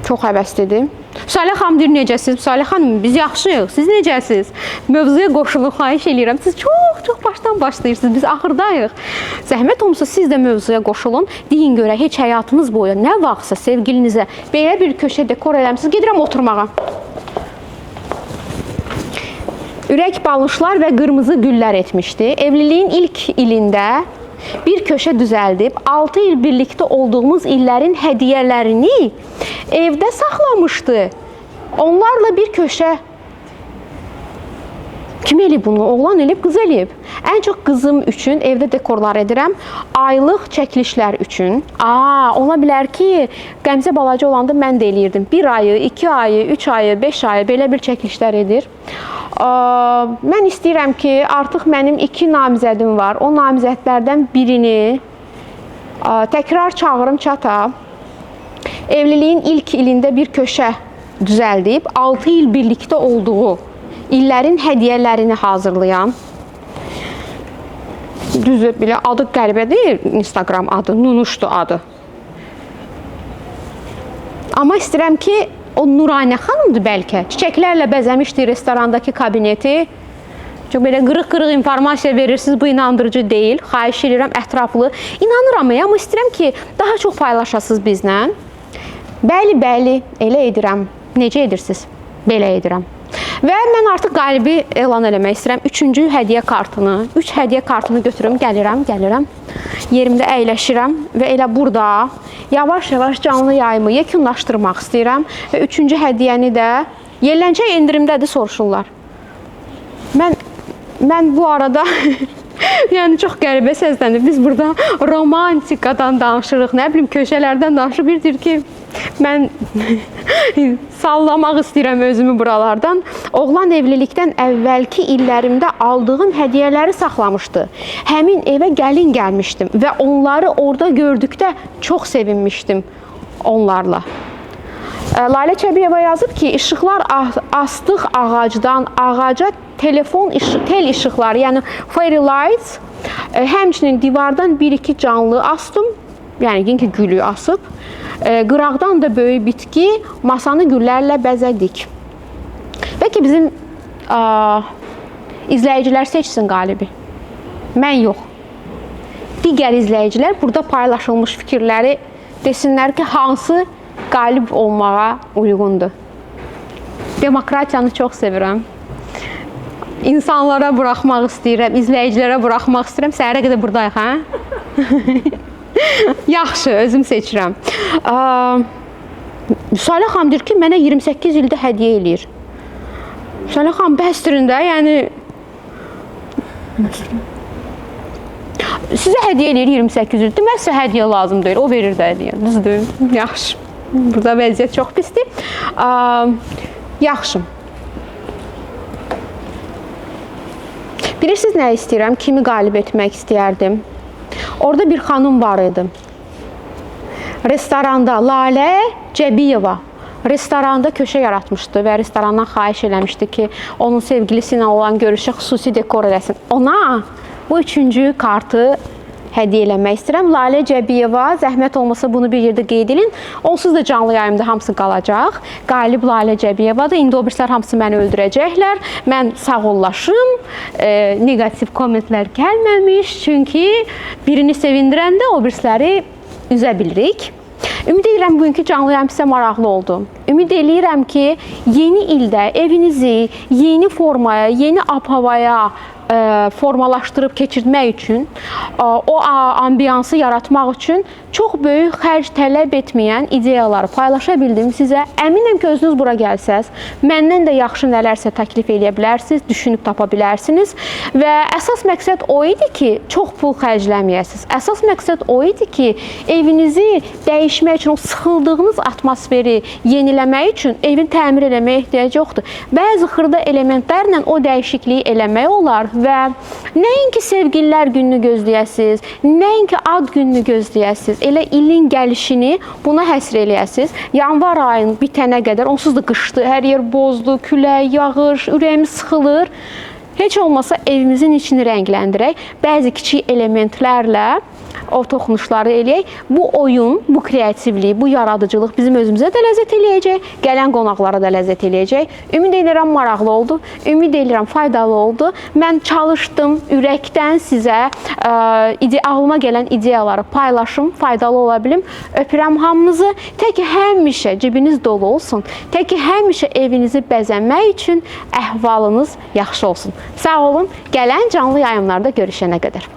çox həvəslidir. Salə xanım deyir, necəsiniz? Salə xanım, biz yaxşıyıq. Siz necəsiniz? Mövzuya qoşulun, xahiş edirəm. Siz çox başdan başlayırsınız. Biz axırdayıq. Zəhmət olmasa siz də mövzuya qoşulun. Deyin görə, heç həyatınız boyu nə vaxtsa sevgilinizə belə bir köşə dekor eləmişsiniz. Gedirəm oturmağa. Ürək balışlar və qırmızı güllər etmişdi. Evliliyin ilk ilində bir köşə düzəldib, 6 il birlikdə olduğumuz illərin hədiyyələrini evdə saxlamışdı. Onlarla bir köşə. Kim eləyib bunu? Oğlan eləyib, qız eləyib. Ən çox qızım üçün evdə dekorlar edirəm. Aylıq çəkilişlər üçün. Ola bilər ki, Qəmzə balaca olanda mən də eləyirdim. 1 ayı, 2 ayı, 3 ayı, 5 ayı belə bir çəkilişlər edir. Mən istəyirəm ki, artıq mənim 2 namizədim var. O namizədlərdən birini təkrar çağırım çata. Evliliyin ilk ilində bir köşə düzəldib, 6 il birlikdə olduğu illərin hədiyyələrini hazırlayan, düzdür, belə adı qəribə deyil, Instagram adı, Nunuşdu adı. Amma istəyirəm ki, o Nuranə xanımdır bəlkə, çiçəklərlə bəzəmişdi restorandakı kabineti. Çünki belə qırıq-qırıq informasiya verirsiniz, bu inandırıcı deyil. Xahiş edirəm, ətraflı. İnanıram, amma istəyirəm ki, daha çox paylaşasınız bizlə. Bəli, elə edirəm. Necə edirsiniz? Belə edirəm. Və mən artıq qalibi elan eləmək istəyirəm. 3-cü hədiyyə kartını, 3 hədiyyə kartını götürüm, gəlirəm. Yerimdə əyləşirəm və elə burada yavaş-yavaş canlı yayımı yekunlaşdırmaq istəyirəm. Və 3-cü hədiyyəni də Yelləncə endirimdədir soruşurlar. Mən bu arada yəni çox qəribə səslənir. Biz burada romantikadan danışırıq, nə bilim köşələrdən danışırıq. Bir deyir ki, mən sallamaq istəyirəm özümü buralardan. Oğlan evlilikdən əvvəlki illərimdə aldığım hədiyyələri saxlamışdı. Həmin evə gəlin gəlmişdim və onları orada gördükdə çox sevinmişdim onlarla. Lalə Çəbiyeva yazıb ki, işıqlar astıq ağacdan ağaca tel işıqları, yəni fairy lights, həmçinin divardan 1-2 canlı astım, yəni yenə ki gülü asıb, qıraqdan da böyük bitki, masanı güllərlə bəzədik. Bəlkə bizim izləyicilər seçsin qalibi. Mən yox. Digər izləyicilər burada paylaşılmış fikirləri desinlər ki, hansı qalib olmağa uyğundur. Demokratiyanı çox sevirəm. İnsanlara buraxmaq istəyirəm, izləyicilərə buraxmaq istəyirəm. Səhərə qədər buradayıq, hə? Yaxşı, özüm seçirəm. Müsalə xanım deyir ki, mənə 28 ildə hədiyyə eləyir. Müsalə xanım, bəsdirin də, yəni... Sizə hədiyyə eləyir 28 ildə, demək sizə hədiyyə lazım deyil, o verir də hədiyyə. Düzdür, yaxşı. Burada vəziyyət çox pisdir. Yaxşı. Bilirsiniz nə istəyirəm? Kimi qalib etmək istəyərdim? Orada bir xanım var idi. Restoranda Lalə Cəbiyeva restoranda köşə yaratmışdı və restorandan xahiş eləmişdi ki, onun sevgilisi ilə olan görüşü xüsusi dekor eləsin. Ona bu 3-cü kartı hədiyyə eləmək istəyirəm. Lalə Cəbiyeva, zəhmət olmasa bunu bir yerdə qeyd edin. Onsuz da canlı yayımda hamısı qalacaq. Qalib Lalə Cəbiyevadır. İndi o birislər hamısı məni öldürəcəklər. Mən sağollaşım. Negativ kommentlər gəlməmiş. Çünki birini sevindirəndə o birisləri üzə bilirik. Ümid edirəm bugünkü canlı yayım sizə maraqlı oldu. Ümid edirəm ki, yeni ildə evinizi yeni formaya, yeni ab-havaya formalaşdırıb keçirmək üçün, o ambiyansı yaratmaq üçün çox böyük xərc tələb etməyən ideyaları paylaşa bildim sizə. Əminəm ki, özünüz bura gəlsəz, məndən də yaxşı nələrsə təklif edə bilərsiniz, düşünüb tapa bilərsiniz və əsas məqsəd o idi ki, çox pul xərcləməyəsiniz. Əsas məqsəd o idi ki, evinizi dəyişmək üçün, o sıxıldığınız atmosferi yeniləmək üçün evin təmir eləməyə ehtiyac yoxdur. Bəzi xırda elementlərlə o dəyişikliyi eləmək olar və nəinki sevgililər gününü gözləyəsiniz, nəinki ad gününü gözləyəsiniz, elə ilin gəlişini buna həsr eləyəsiniz. Yanvar ayının bitənə qədər, onsuz da qışdı, hər yer bozdu, külək, yağış, ürəyimiz sıxılır. Heç olmasa evimizin içini rəngləndirək, bəzi kiçik elementlərlə o toxunuşları eləyək. Bu oyun, bu kreativlik, bu yaradıcılıq bizim özümüzə də ləzzət eləyəcək, gələn qonaqlara da ləzzət eləyəcək. Ümid edirəm maraqlı oldu, ümid edirəm faydalı oldu. Mən çalışdım ürəkdən sizə ağlıma gələn ideyaları paylaşım, faydalı ola bilim. Öpürəm hamınızı. Tək ki həmişə cibiniz dolu olsun, tək ki həmişə evinizi bəzənmək üçün əhvalınız yaxşı olsun. Sağ olun, gələn canlı yayımlarda görüşənə qədər.